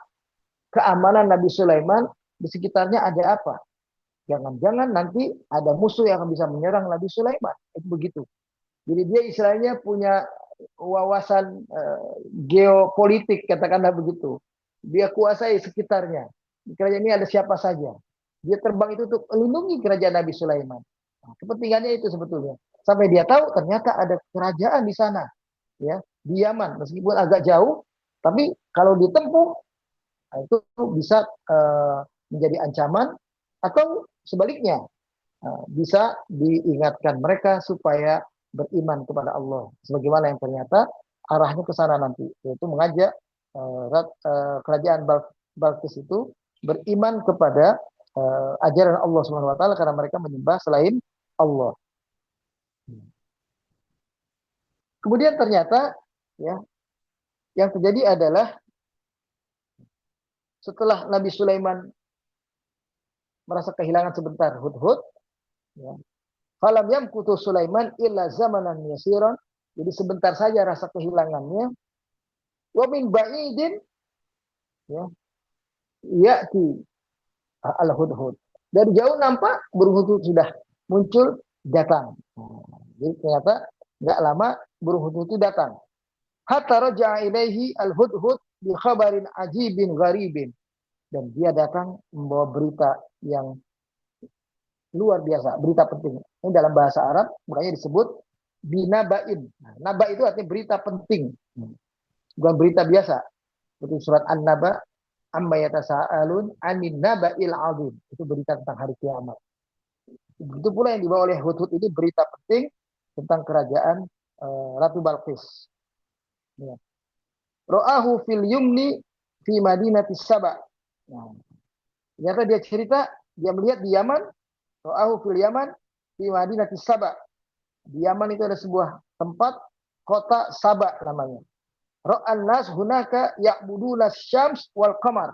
keamanan Nabi Sulaiman, di sekitarnya ada apa. Jangan-jangan nanti ada musuh yang akan bisa menyerang Nabi Sulaiman. Itu begitu. Jadi dia istilahnya punya wawasan geopolitik, katakanlah begitu. Dia kuasai sekitarnya. Di kerajaan ini ada siapa saja. Dia terbang itu untuk melindungi kerajaan Nabi Sulaiman. Nah, kepentingannya itu sebetulnya. Sampai dia tahu ternyata ada kerajaan di sana, ya, di Yaman. Meskipun agak jauh, tapi kalau ditempuh, nah, itu bisa menjadi ancaman, atau sebaliknya bisa diingatkan mereka supaya beriman kepada Allah, sebagaimana yang ternyata arahnya ke sana nanti, yaitu mengajak kerajaan Balkis itu beriman kepada ajaran Allah Subhanahu wa taala karena mereka menyembah selain Allah. Kemudian ternyata ya, yang terjadi adalah setelah Nabi Sulaiman merasa kehilangan sebentar hudhud, ya, falam yamkutu Sulaiman illa zamanan yasiran. Jadi sebentar saja rasa kehilangannya. Wa min ba'idin ya ya'ti al-hudhud. Dari jauh nampak burung hudhud sudah muncul datang. Jadi ternyata enggak lama burung hudhud itu datang. Hatta raja'a ilaihi al-hudhud bi khabarin ajibin gharibin. Dan dia datang membawa berita yang luar biasa, berita penting. Ini dalam bahasa Arab makanya disebut binabain. Nah, naba itu artinya berita penting, bukan berita biasa. Seperti surat An-Naba, amma yatasaalun anin naba'il azim. Itu berita tentang hari kiamat. Begitu pula yang dibawa oleh hudhud ini berita penting tentang kerajaan Ratu Balqis. Ya. Ra'ahu fil yumni fi madinati Saba. Nah, ternyata dia cerita, dia melihat di Yaman. Ra'ahu fil Yaman fi madinati Saba. Di Yaman itu ada sebuah tempat, kota Saba namanya. Ra'an nas hunaka ya'buduna syams wal qamar.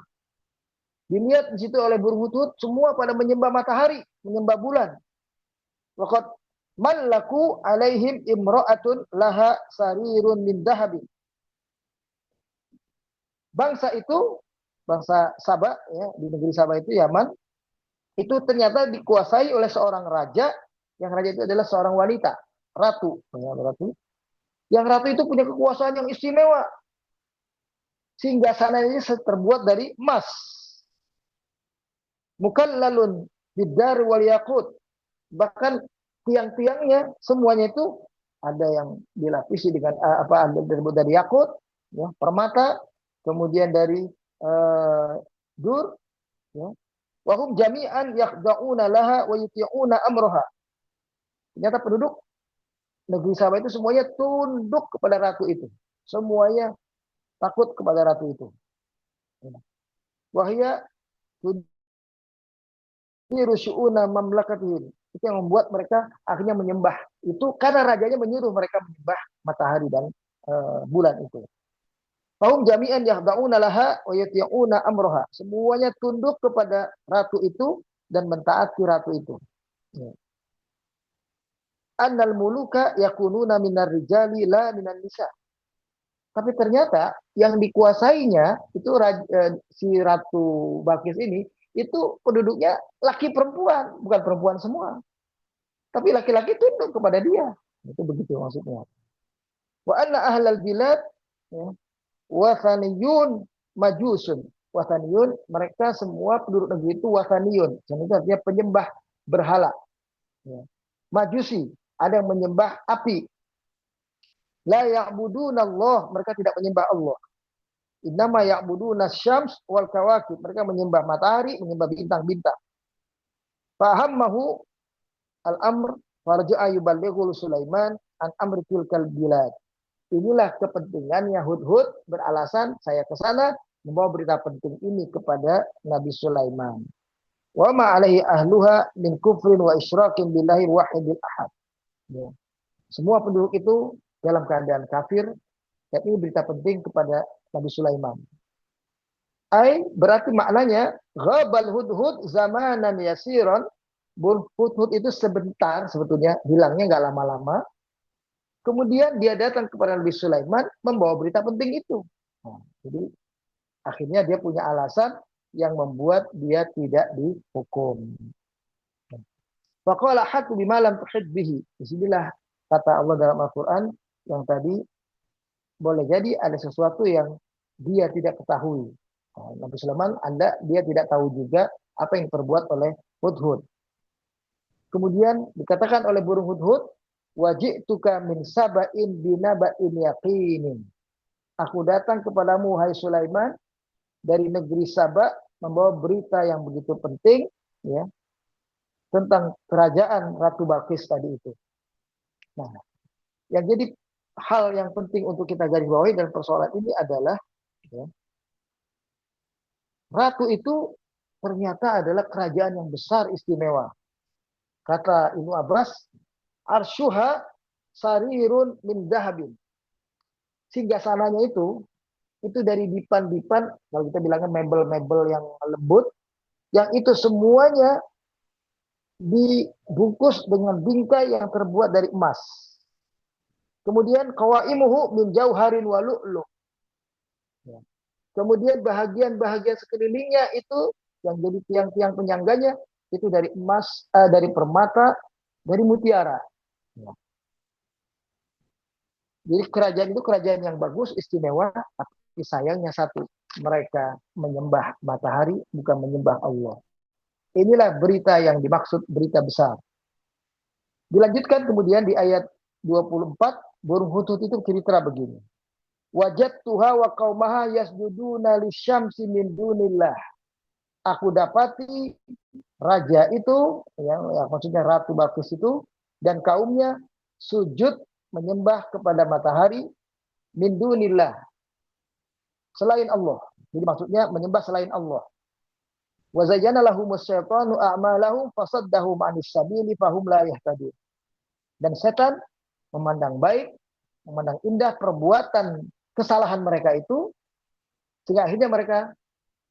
Dilihat di situ oleh burung hudhud, semua pada menyembah matahari, menyembah bulan. Waqad mallaku alaihim imra'atun laha sarirun min dahabin. Bangsa itu, bangsa Saba ya, di negeri Saba itu Yaman, itu ternyata dikuasai oleh seorang raja, yang raja itu adalah seorang wanita, ratu, ratu. Yang ratu itu punya kekuasaan yang istimewa. Singgasananya terbuat dari emas. Mukallalun bidar wal yaqut. Bahkan tiang-tiangnya semuanya itu ada yang dilapisi dengan terbuat dari yakut, ya, permata, kemudian dari dur, ya. Wahum jami'an yakhda'una laha wa yuti'una amroha. Ternyata penduduk negeri Saba itu semuanya tunduk kepada ratu itu. Semuanya takut kepada ratu itu. Wahya tudiru syu'una mamlakatihim. Itu yang membuat mereka akhirnya menyembah. Itu karena rajanya menyuruh mereka menyembah matahari dan bulan itu. Fahum jami'an yahda'una laha wa yuti'una amroha. Semuanya tunduk kepada ratu itu dan mentaati ratu itu. Ya. Annal muluka yakununa minar rijali la minan nisa. Tapi ternyata yang dikuasainya itu si Ratu Balqis ini itu penduduknya laki perempuan, bukan perempuan semua. Tapi laki-laki tunduk kepada dia. Itu begitu maksudnya. Wa anna ahlal bilad ya, wathaniyun majusun. Wathaniyun, mereka semua penduduk negeri itu wathaniyun. Dan itu artinya penyembah berhala. Ya. Majusi, ada yang menyembah api. La ya'buduna Allah, mereka tidak menyembah Allah. Innama ya'buduna syams wal kawakib, mereka menyembah matahari, menyembah bintang-bintang. Fahammahu al-amr Farja'a yuballighul Sulaiman an amri tilkal bilad. Inilah kepentingannya Hudhud beralasan saya ke sana membawa berita penting ini kepada Nabi Sulaiman. Wa ma alaihi ahluha min kufrin wa isyrakin billahi wahidil ahad. Ya. Semua penduduk itu dalam keadaan kafir, dan ini berita penting kepada Nabi Sulaiman. Berarti maknanya ghabal hudhud zamanan yasiran. Hudhud itu sebentar sebetulnya, hilangnya nggak lama-lama. Kemudian dia datang kepada Nabi Sulaiman membawa berita penting itu. Nah, jadi akhirnya dia punya alasan yang membuat dia tidak dihukum. Faqala hatu bima lam tuhid bihi. Disinilah kata Allah dalam Al-Quran yang tadi, boleh jadi ada sesuatu yang dia tidak ketahui. Nah, Nabi Sulaiman dia tidak tahu juga apa yang diperbuat oleh Hudhud. Kemudian dikatakan oleh burung Hudhud, waji'tuka min saba'in binaba'in yaqinin. Aku datang kepadamu, hai Sulaiman, dari negeri Saba, membawa berita yang begitu penting, ya, tentang kerajaan Ratu Balqis tadi itu. Nah, yang jadi hal yang penting untuk kita garis bawahi dalam persoalan ini adalah, ya, Ratu itu ternyata adalah kerajaan yang besar istimewa. Kata Ibnu Abbas, arsyuha sarirun min dahabin. Singgasananya itu dari dipan-dipan, kalau kita bilangnya mebel-mebel yang lembut, yang itu semuanya dibungkus dengan bingkai yang terbuat dari emas. Kemudian qawaimuhu min jauharin wa lu'lu'. Ya. Kemudian bahagian-bahagian sekelilingnya itu yang jadi tiang-tiang penyangganya itu dari emas, dari permata, dari mutiara. Ya. Jadi kerajaan itu kerajaan yang bagus, istimewa, tapi sayangnya satu, mereka menyembah matahari, bukan menyembah Allah. Inilah berita yang dimaksud berita besar. Dilanjutkan kemudian di ayat 24, burung Hudhud itu cerita begini. Wajadtuha wa qaumaha yasjuduna lisyamsi min dunillah. Aku dapati raja itu, ya maksudnya Ratu Balqis itu, dan kaumnya sujud menyembah kepada matahari min dunillah, selain Allah. Jadi maksudnya menyembah selain Allah. Wa zayyana lahumus syaitanu a'malahum fasaddahum 'anis sabili fahum la yahtadun. Dan setan memandang baik, memandang indah perbuatan kesalahan mereka itu, sehingga akhirnya mereka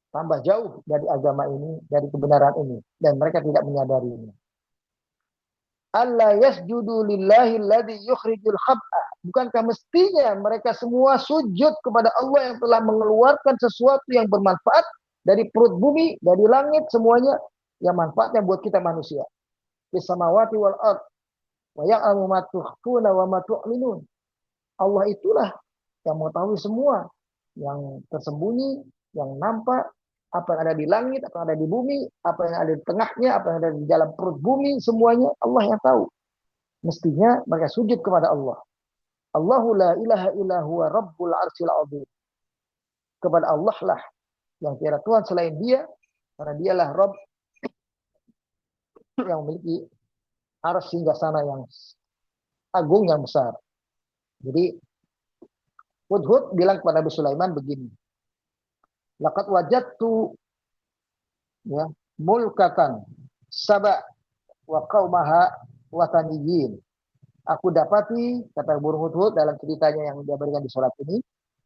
tambah jauh dari agama ini, dari kebenaran ini, dan mereka tidak menyadarinya. Allah yasjudu lillahi alladhi yukhrijul khab'a. Bukankah mestinya mereka semua sujud kepada Allah yang telah mengeluarkan sesuatu yang bermanfaat dari perut bumi, dari langit, semuanya yang manfaatnya buat kita manusia. Fis samawati wal ard wa ya'lamu ma tukhfuna wa ma tu'linun. Allah itulah yang mengetahui semua yang tersembunyi, yang nampak, apa yang ada di langit, apa yang ada di bumi, apa yang ada di tengahnya, apa yang ada di dalam perut bumi, semuanya Allah yang tahu. Mestinya mereka sujud kepada Allah. Allahu la ilaha illa huwa rabbul arsyil azim. Kepada Allah lah yang tiada Tuhan selain dia, karena dialah Rabb yang memiliki arsy singgasana yang agung, yang besar. Jadi Hudhud bilang kepada Nabi Sulaiman begini, laqad wajadtu, ya, mulkatan Saba wa qaumaha wataniyin. Aku dapati, kata burung Hudhud dalam ceritanya yang dia berikan di surat ini,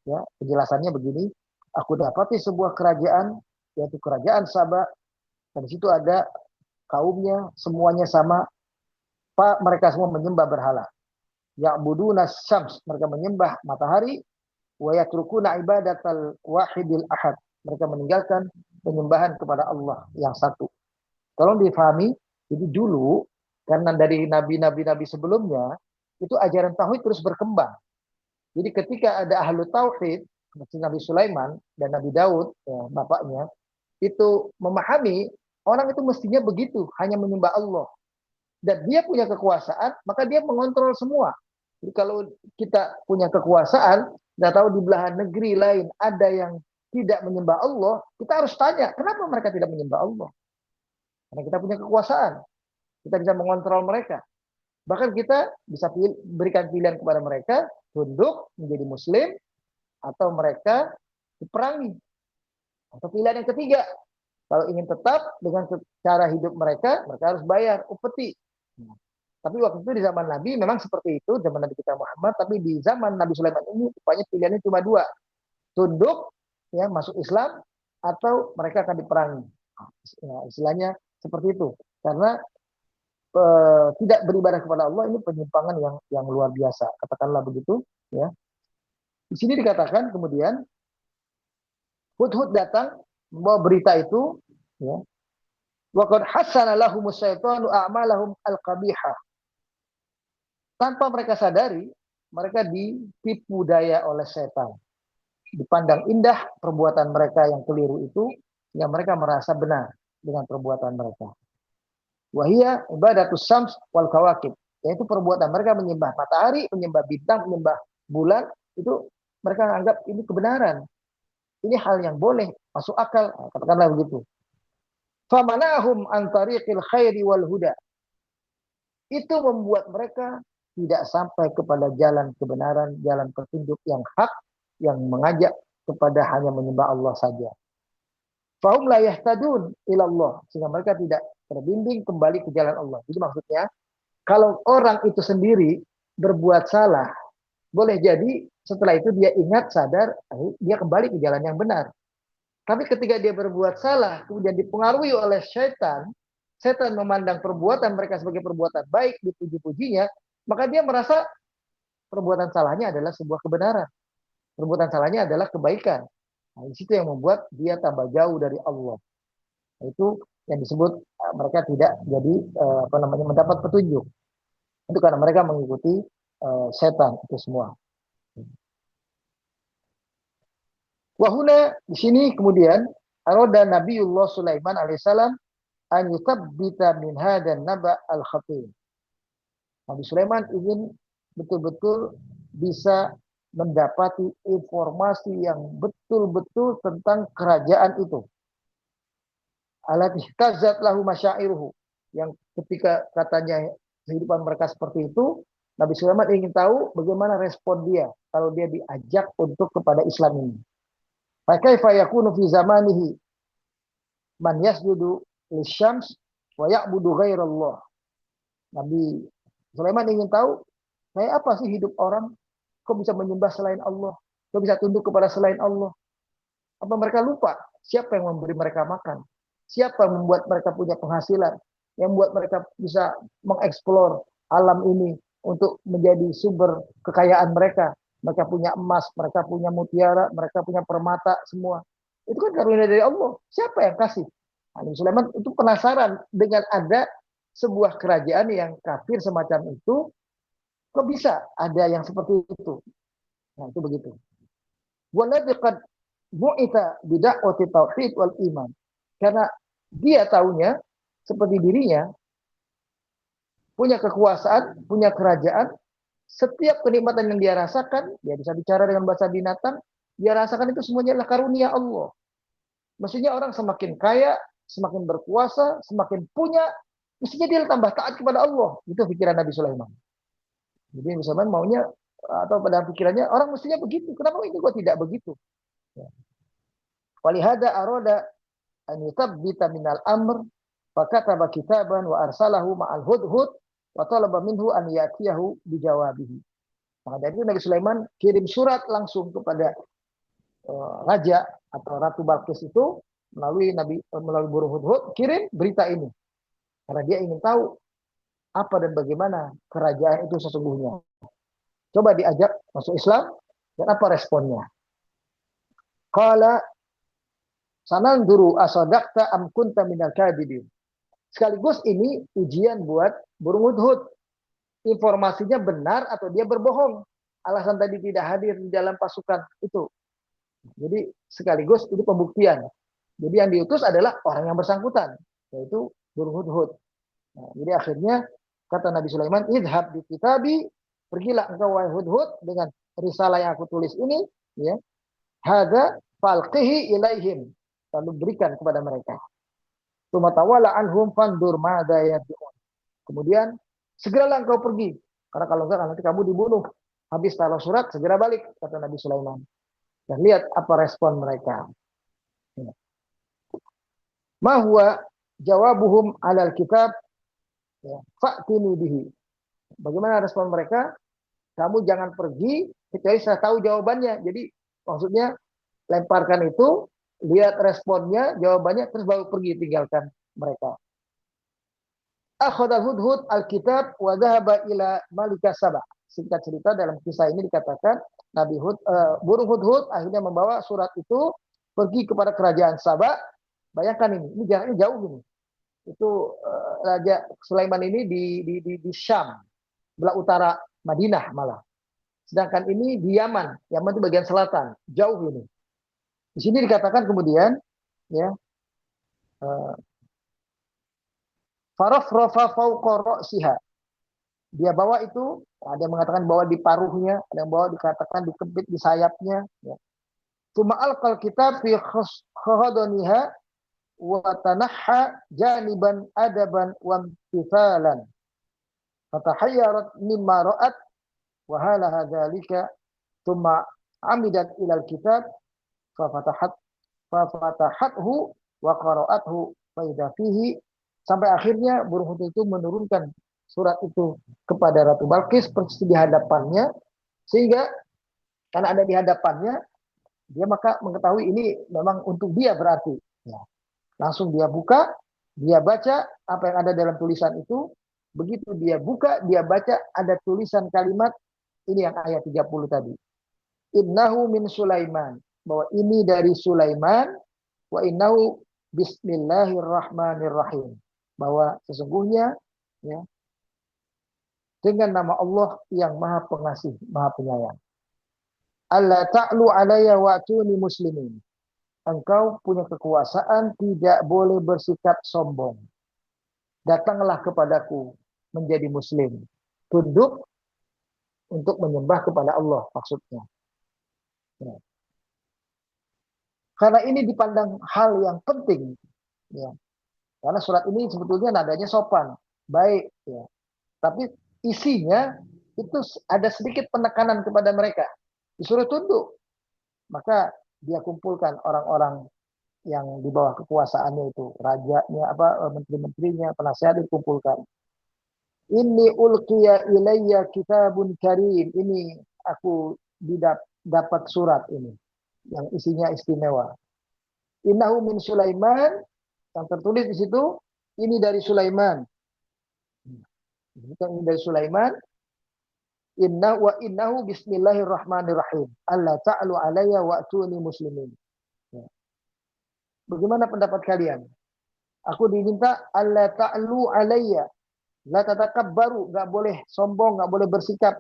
ya, penjelasannya begini, aku dapati sebuah kerajaan, yaitu kerajaan Saba, dan di situ ada kaumnya, semuanya sama, mereka semua menyembah berhala. Ya'buduna syams, mereka menyembah matahari, wa yatrukuna ibadatal wahidil ahad, mereka meninggalkan penyembahan kepada Allah yang satu. Tolong difahami, jadi dulu karena dari nabi-nabi sebelumnya itu ajaran tauhid terus berkembang. Jadi ketika ada ahlu tauhid, seperti Nabi Sulaiman dan Nabi Daud, ya, bapaknya, itu memahami orang itu mestinya begitu, hanya menyembah Allah. Dan dia punya kekuasaan, maka dia mengontrol semua. Jadi kalau kita punya kekuasaan, nggak tahu di belahan negeri lain ada yang tidak menyembah Allah, kita harus tanya, kenapa mereka tidak menyembah Allah? Karena kita punya kekuasaan, kita bisa mengontrol mereka. Bahkan kita bisa berikan pilihan kepada mereka, tunduk menjadi muslim, atau mereka diperangi. Atau pilihan yang ketiga, kalau ingin tetap dengan cara hidup mereka, mereka harus bayar upeti. Tapi waktu itu di zaman Nabi memang seperti itu, zaman Nabi kita Muhammad, tapi di zaman Nabi Sulaiman ini rupanya pilihannya cuma dua. Tunduk, ya, masuk Islam, atau mereka akan diperangi. Ya, istilahnya seperti itu. Karena tidak beribadah kepada Allah ini penyimpangan yang luar biasa. Katakanlah begitu, ya. Di sini dikatakan kemudian Hudhud datang membawa berita itu, ya. Wa qad hassana lahumus syaitanu a'malahum al-qabihah. Tanpa mereka sadari, mereka ditipu daya oleh setan. Dipandang indah perbuatan mereka yang keliru itu, sehingga mereka merasa benar dengan perbuatan mereka. Wahia ibadatus syams wal kawakib, yaitu perbuatan mereka menyembah matahari, menyembah bintang, menyembah bulan, itu mereka anggap ini kebenaran. Ini hal yang boleh, masuk akal, katakanlah begitu. Famanahum an tariqil khairi wal huda. Itu membuat mereka tidak sampai kepada jalan kebenaran, jalan petunjuk yang hak, yang mengajak kepada hanya menyembah Allah saja. Fahum la yahtadun ila Allah, sehingga mereka tidak terbimbing kembali ke jalan Allah. Jadi maksudnya, kalau orang itu sendiri berbuat salah, boleh jadi setelah itu dia ingat, sadar, dia kembali ke jalan yang benar. Tapi ketika dia berbuat salah, kemudian dipengaruhi oleh setan, setan memandang perbuatan mereka sebagai perbuatan baik, dipuji-pujinya, maka dia merasa perbuatan salahnya adalah sebuah kebenaran. Perbuatan salahnya adalah kebaikan. Nah, di situ yang membuat dia tambah jauh dari Allah. Itu yang disebut mereka tidak jadi mendapat petunjuk. Itu karena mereka mengikuti setan itu semua. Wahuna di sini kemudian arada Nabiullah Sulaiman alaihissalam an yutabbita min hadan naba al-khatir. Nabi Sulaiman ingin betul-betul bisa mendapati informasi yang betul-betul tentang kerajaan itu. Alati tazat lahu masyairuhu, yang ketika katanya kehidupan mereka seperti itu, Nabi Sulaiman ingin tahu bagaimana respon dia kalau dia diajak untuk kepada Islam ini. Fa kaifa yakunu fi zamanihi man yasjudu lisyams wa ya'budu ghairallah. Nabi Sulaiman ingin tahu, kayak apa sih hidup orang? Kok bisa menyembah selain Allah? Kok bisa tunduk kepada selain Allah? Apa mereka lupa siapa yang memberi mereka makan? Siapa yang membuat mereka punya penghasilan? Yang membuat mereka bisa mengeksplor alam ini untuk menjadi sumber kekayaan mereka. Mereka punya emas, mereka punya mutiara, mereka punya permata, semua. Itu kan karunia dari Allah. Siapa yang kasih? Nabi Sulaiman itu penasaran dengan ada sebuah kerajaan yang kafir semacam itu. Kok bisa ada yang seperti itu? Nah, itu begitu. Waladzi qad bu'itha bid'awati tauhid wal iman. Karena dia taunya seperti dirinya punya kekuasaan, punya kerajaan, setiap kenikmatan yang dia rasakan, dia bisa bicara dengan bahasa binatang, dia rasakan itu semuanya adalah karunia Allah. Maksudnya orang semakin kaya, semakin berkuasa, semakin punya, mestinya dia tambah taat kepada Allah. Itu pikiran Nabi Sulaiman. Jadi Nabi Sulaiman maunya, atau pada pikirannya, orang mestinya begitu. Kenapa ini kok tidak begitu? Walihada aroda an yutabbita minal amr, fakataba kitaban wa arsalahu ma'al hudhud, wa talaba minhu an yatiyahu bijawabihi. Maka dari itu Nabi Sulaiman kirim surat langsung kepada raja atau Ratu Balqis itu melalui burung hudhud, kirim berita ini. Karena dia ingin tahu apa dan bagaimana kerajaan itu sesungguhnya. Coba diajak masuk Islam dan apa responnya. Qala sananduru asadaqta am kunta minal kadhibin. Sekaligus ini ujian buat burung hudhud. Informasinya benar atau dia berbohong. Alasan tadi tidak hadir di dalam pasukan itu. Jadi sekaligus itu pembuktian. Jadi yang diutus adalah orang yang bersangkutan, yaitu burung hudhud. Nah, jadi akhirnya kata Nabi Sulaiman, idhab bi kitabi, pergilah engkau wahai hudhud dengan risalah yang aku tulis ini, ya. Hadza falqihi ilaihim, lalu berikan kepada mereka. Tumatawala anhum fandur madza yad'un. Kemudian segeralah engkau pergi. Karena kalau enggak nanti kamu dibunuh. Habis taruh surat, segera balik, kata Nabi Sulaiman. Dan lihat apa respon mereka. Ma huwa jawabuhum alal kitab, ya, fa'tini bihi. Bagaimana respon mereka? Kamu jangan pergi kecuali saya tahu jawabannya. Jadi maksudnya lemparkan itu, lihat responnya, jawabannya, terus baru pergi, tinggalkan mereka. Akhadal hudhud al-kitab wa dhahaba ila malika Sabah. Singkat cerita dalam kisah ini dikatakan burung hudhud akhirnya membawa surat itu pergi kepada kerajaan Sabah. Bayangkan ini jaraknya jauh ini. Itu Raja Sulaiman ini di Syam, belah utara Madinah malah. Sedangkan ini di Yaman. Yaman itu bagian selatan, jauh ini. Di sini dikatakan kemudian, ya, farafrafa fawqa ra'siha. Dia bawa itu, ada yang mengatakan bawa di paruhnya, ada yang bawa dikatakan dikebit di sayapnya. Ya. Cuma alqal kitab fi khadaniha wa tanahha janiban adaban wa imtithalan. Fatahayyarat mimma ra'at wa halaha dzalika thumma amidat ilal kitab fatahathu wa qara'athu fa idza fihi, sampai akhirnya burung hudhud itu menurunkan surat itu kepada Ratu Balqis persis di hadapannya, sehingga karena ada di hadapannya dia maka mengetahui ini memang untuk dia berarti. Ya. Langsung dia buka, dia baca apa yang ada dalam tulisan itu. Begitu dia buka, dia baca ada tulisan kalimat ini yang ayat 30 tadi. Innahu min Sulaiman, bahwa ini dari Sulaiman, wa innahu bismillahirrahmanirrahim, bahwa sesungguhnya, ya, dengan nama Allah yang Maha Pengasih, Maha Penyayang. Alla ta'lu alayya wa'tuni muslimin. Engkau punya kekuasaan, tidak boleh bersikap sombong. Datanglah kepadaku menjadi muslim. Tunduk untuk menyembah kepada Allah maksudnya. Ya. Karena ini dipandang hal yang penting. Ya. Karena surat ini sebetulnya nadanya sopan, baik. Ya. Tapi isinya itu ada sedikit penekanan kepada mereka. Disuruh tunduk. Maka dia kumpulkan orang-orang yang di bawah kekuasaannya itu, rajanya, menteri-menterinya, penasihat dikumpulkan. Inni ulqiya ilayya kitabun karim. Ini aku dapat surat ini yang isinya istimewa. Innahu min Sulaiman, yang tertulis di situ ini dari Sulaiman. Ini dari Sulaiman. Innahu bismillahirrahmanirrahim. Alla ta'lu alayya wa'tuni muslimin. Ya. Bagaimana pendapat kalian? Aku diminta alla ta'lu alayya. La tatakabbaru, enggak boleh sombong, enggak boleh bersikap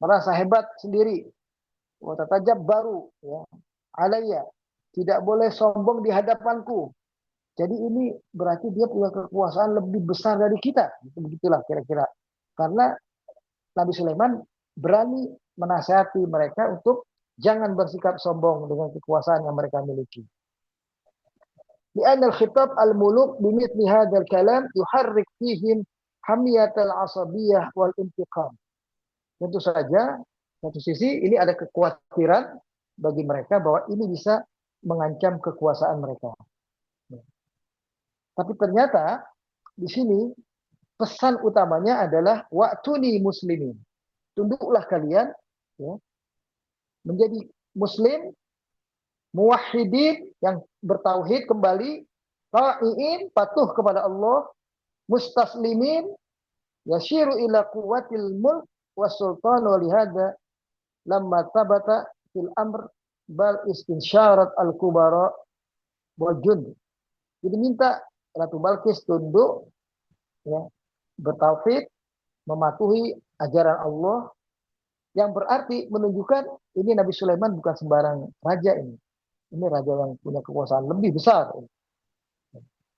merasa hebat sendiri. Wa tatajabbaru, ya. Alayya, tidak boleh sombong di hadapanku. Jadi ini berarti dia punya kekuasaan lebih besar dari kita. Begitulah kira-kira. Karena Nabi Sulaiman berani menasihati mereka untuk jangan bersikap sombong dengan kekuasaan yang mereka miliki. Li'anna al-khitab al-muluk bimithli hadzal kalam yuharrik fihim hamiyat al-asabiyyah wal intiqam. Tentu saja satu sisi ini ada kekhawatiran bagi mereka bahwa ini bisa mengancam kekuasaan mereka. Tapi ternyata di sini pesan utamanya adalah wa'tuni muslimin. Tunduklah kalian, ya, menjadi muslim, muwahhidin, yang bertauhid kembali, ta'iin, patuh kepada Allah, mustaslimin, yashiru ila quwwatil mulk was-sultan, wa lihada lamma tabata fil amr bal istinsyarat al-kubara wal jund. Jadi minta Ratu Balqis tunduk, ya, bertauhid, mematuhi ajaran Allah, yang berarti menunjukkan ini Nabi Sulaiman bukan sembarang raja ini. Ini raja yang punya kekuasaan lebih besar.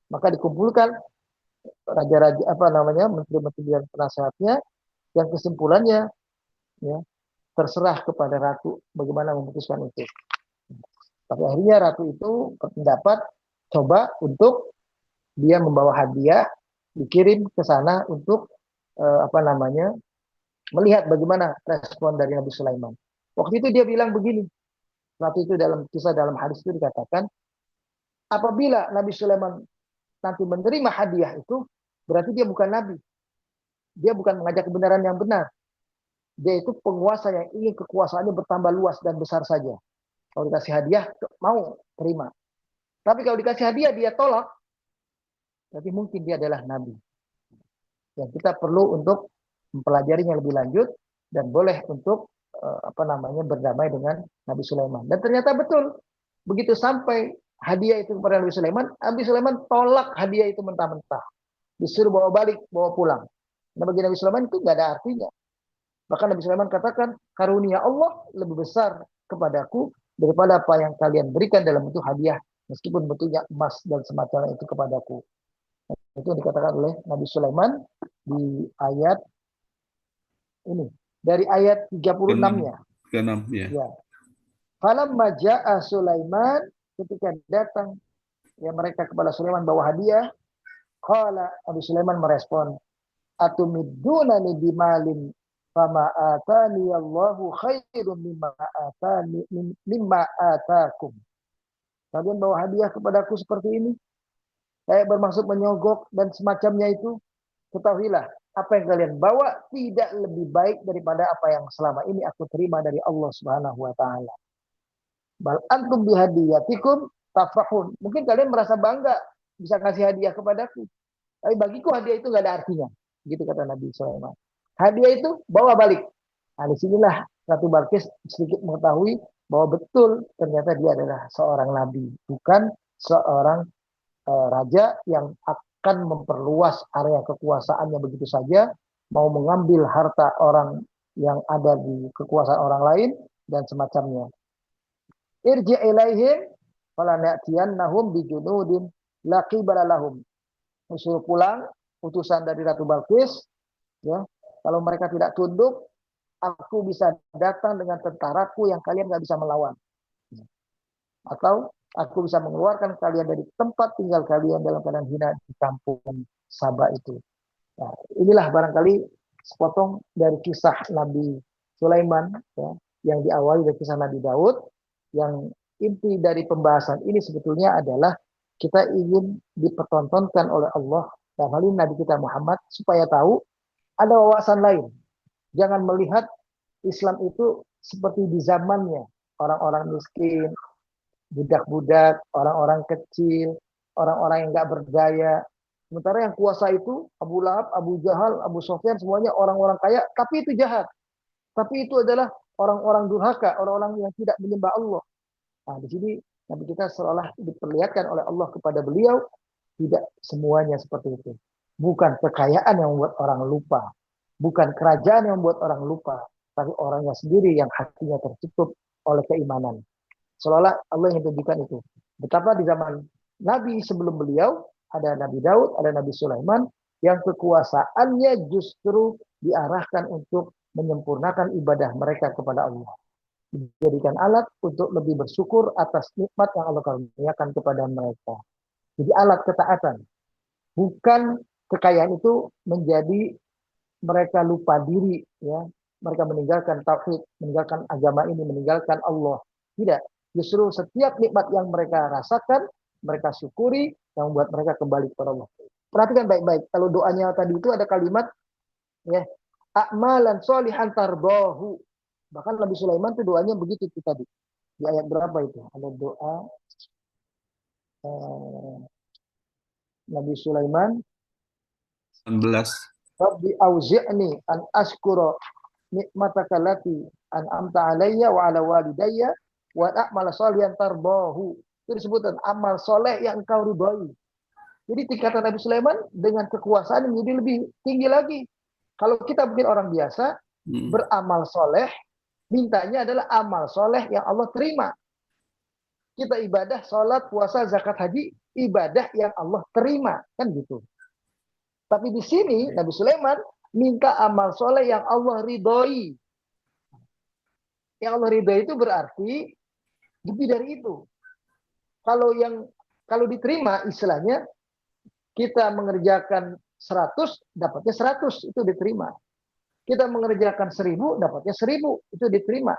Maka dikumpulkan raja-raja menteri-menteri dan penasehatnya, yang kesimpulannya, ya, terserah kepada ratu bagaimana memutuskan itu. Tapi akhirnya ratu itu berpendapat coba untuk dia membawa hadiah, dikirim ke sana untuk apa namanya, melihat bagaimana respon dari Nabi Sulaiman. Waktu itu dia bilang begini. Waktu itu dalam kisah dalam hadis itu dikatakan, apabila Nabi Sulaiman nanti menerima hadiah itu, berarti dia bukan nabi. Dia bukan mengajak kebenaran yang benar. Dia itu penguasa yang ingin kekuasaannya bertambah luas dan besar saja. Kalau dikasih hadiah, mau terima. Tapi kalau dikasih hadiah, dia tolak. Berarti mungkin dia adalah nabi. Yang kita perlu untuk mempelajarinya lebih lanjut dan boleh untuk apa namanya berdamai dengan Nabi Sulaiman. Dan ternyata betul. Begitu sampai hadiah itu kepada Nabi Sulaiman tolak hadiah itu mentah-mentah. Disuruh bawa balik, bawa pulang. Nah bagi Nabi Sulaiman itu nggak ada artinya. Bahkan Nabi Sulaiman katakan, karunia Allah lebih besar kepadaku daripada apa yang kalian berikan dalam bentuk hadiah, meskipun bentuknya emas dan semacamnya itu kepadaku. Itu yang dikatakan oleh Nabi Sulaiman di ayat ini. Dari ayat 36-nya. Ke-6 ya. Ya. Falamma ja'a Sulaiman, ketika datang ya mereka kepada Sulaiman bawa hadiah, qala Nabi Sulaiman merespon, atumidunani bimalin fama atani Allahu khairum mimma atakum. Kalian bawa hadiah kepadaku seperti ini, kayak bermaksud menyogok dan semacamnya itu, ketahuilah apa yang kalian bawa tidak lebih baik daripada apa yang selama ini aku terima dari Allah Subhanahu wa taala. Bal antum bihadiyatikum tafrahun. Mungkin kalian merasa bangga bisa kasih hadiah kepadaku. Tapi bagiku hadiah itu nggak ada artinya. Gitu kata Nabi Sulaiman. Hadiah itu bawa balik. Nah, disinilah Ratu Balkis sedikit mengetahui bahwa betul ternyata dia adalah seorang nabi, bukan seorang raja yang akan memperluas area kekuasaannya begitu saja, mau mengambil harta orang yang ada di kekuasaan orang lain dan semacamnya. Irji' ilaihim falanatiyannahum bijunudin laqibala lahum. Usul pulang utusan dari Ratu Balkis, ya. Kalau mereka tidak tunduk, aku bisa datang dengan tentaraku yang kalian nggak bisa melawan. Atau aku bisa mengeluarkan kalian dari tempat tinggal kalian dalam keadaan hina di kampung Saba itu. Nah, inilah barangkali sepotong dari kisah Nabi Sulaiman, ya, yang diawali dari kisah Nabi Daud. Yang inti dari pembahasan ini sebetulnya adalah kita ingin dipertontonkan oleh Allah dan hal ini Nabi kita Muhammad supaya tahu ada wawasan lain. Jangan melihat Islam itu seperti di zamannya, orang-orang miskin, budak-budak, orang-orang kecil, orang-orang yang nggak berdaya. Sementara yang kuasa itu Abu Lahab, Abu Jahal, Abu Sufyan, semuanya orang-orang kaya, tapi itu jahat. Tapi itu adalah orang-orang durhaka, orang-orang yang tidak menyembah Allah. Nah, di sini Nabi kita seolah diperlihatkan oleh Allah kepada beliau, tidak semuanya seperti itu. Bukan kekayaan yang membuat orang lupa, bukan kerajaan yang membuat orang lupa, tapi orangnya sendiri yang hatinya tertutup oleh keimanan. Seolah Allah yang tunjukkan itu. Betapa di zaman Nabi sebelum beliau, ada Nabi Daud, ada Nabi Sulaiman, yang kekuasaannya justru diarahkan untuk menyempurnakan ibadah mereka kepada Allah. Dijadikan alat untuk lebih bersyukur atas nikmat yang Allah karuniakan kepada mereka. Jadi alat ketaatan. Bukan kekayaan itu menjadi mereka lupa diri, ya. Mereka meninggalkan tauhid, meninggalkan agama ini, meninggalkan Allah. Tidak. Justru setiap nikmat yang mereka rasakan, mereka syukuri, yang membuat mereka kembali kepada Allah. Perhatikan baik-baik. Kalau doanya tadi itu ada kalimat, ya, a'malan sholihan tardahu. Bahkan Nabi Sulaiman itu doanya begitu itu tadi. Di ayat berapa itu? Ada doa Nabi Sulaiman. 19. Rabbi auzi'ni an ashkura nikmataka lati an'amta alayya wa ala walidayya wa a'mala sholihan tardahu. Itu disebutkan amal soleh yang engkau ridhoi. Jadi tingkatan Nabi Sulaiman dengan kekuasaan menjadi lebih tinggi lagi. Kalau kita mungkin orang biasa, beramal soleh, mintanya adalah amal soleh yang Allah terima. Kita ibadah, sholat, puasa, zakat, haji, ibadah yang Allah terima. Kan gitu. Tapi di sini Nabi Sulaiman minta amal soleh yang Allah ridhoi. Yang Allah ridhoi itu berarti lebih dari itu. Kalau diterima istilahnya, kita mengerjakan 100, dapatnya 100, itu diterima. Kita mengerjakan 1000, dapatnya 1000, itu diterima.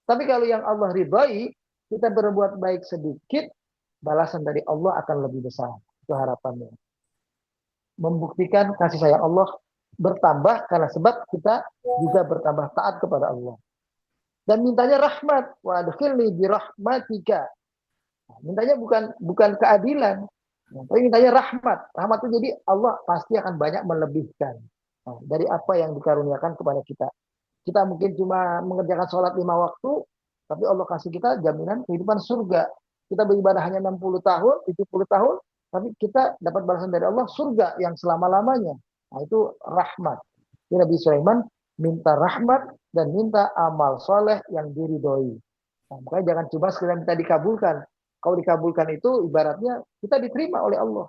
Tapi kalau yang Allah ridhai, kita berbuat baik sedikit, balasan dari Allah akan lebih besar. Itu harapannya. Membuktikan kasih sayang Allah bertambah karena sebab kita juga bertambah taat kepada Allah. Dan mintanya rahmat, wa adkhilni bi rahmatika. Mintanya bukan keadilan, tapi mintanya rahmat. Rahmat itu jadi Allah pasti akan banyak melebihkan dari apa yang dikaruniakan kepada kita. Kita mungkin cuma mengerjakan sholat 5 waktu, tapi Allah kasih kita jaminan kehidupan surga. Kita beribadah hanya 60 tahun, 70 tahun, tapi kita dapat balasan dari Allah surga yang selama-lamanya. Nah, itu rahmat. Jadi Nabi Sulaiman minta rahmat dan minta amal soleh yang diridhoi. Nah, makanya jangan cuma sekedar minta dikabulkan. Kalau dikabulkan itu ibaratnya kita diterima oleh Allah.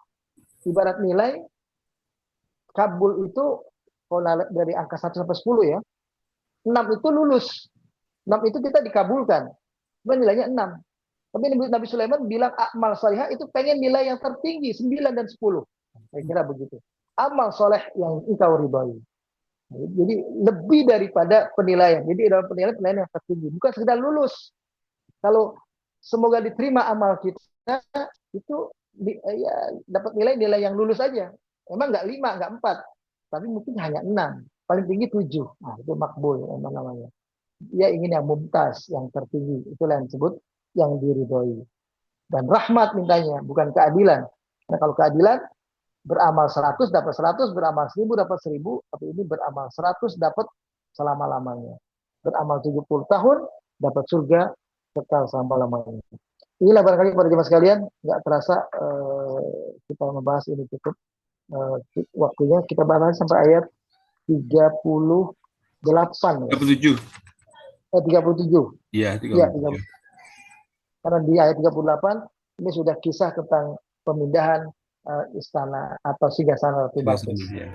Ibarat nilai kabul itu kalau dari angka 1 sampai 10 ya, 6 itu lulus. 6 itu kita dikabulkan. Cuma nilainya 6. Tapi Nabi Sulaiman bilang amal salihah itu pengen nilai yang tertinggi 9 dan 10. Saya kira begitu. Amal soleh yang engkau ridhoi. Jadi lebih daripada penilaian. Jadi dalam penilaian yang tertinggi. Bukan sekedar lulus. Kalau semoga diterima amal kita, itu ya, dapat nilai yang lulus aja. Emang nggak 5, nggak 4. Tapi mungkin hanya 6. Paling tinggi 7. Nah, itu makbul namanya. Dia ingin yang mumtaz, yang tertinggi. Itulah yang disebut yang diridhoi. Dan rahmat mintanya, bukan keadilan. Karena kalau keadilan, beramal 100 dapat 100, beramal 1000 dapat 1000, tapi ini beramal 100 dapat selama-lamanya. Beramal 70 tahun, dapat surga kekal selama-lamanya. Inilah barangkali pada jemaah sekalian, nggak terasa kita membahas ini cukup waktunya. Kita bahas sampai ayat 38. 37. 37. Iya, Ya, 37. karena di ayat 38 ini sudah kisah tentang pemindahan istana atau Singgasana Ratu Balkis. Ya.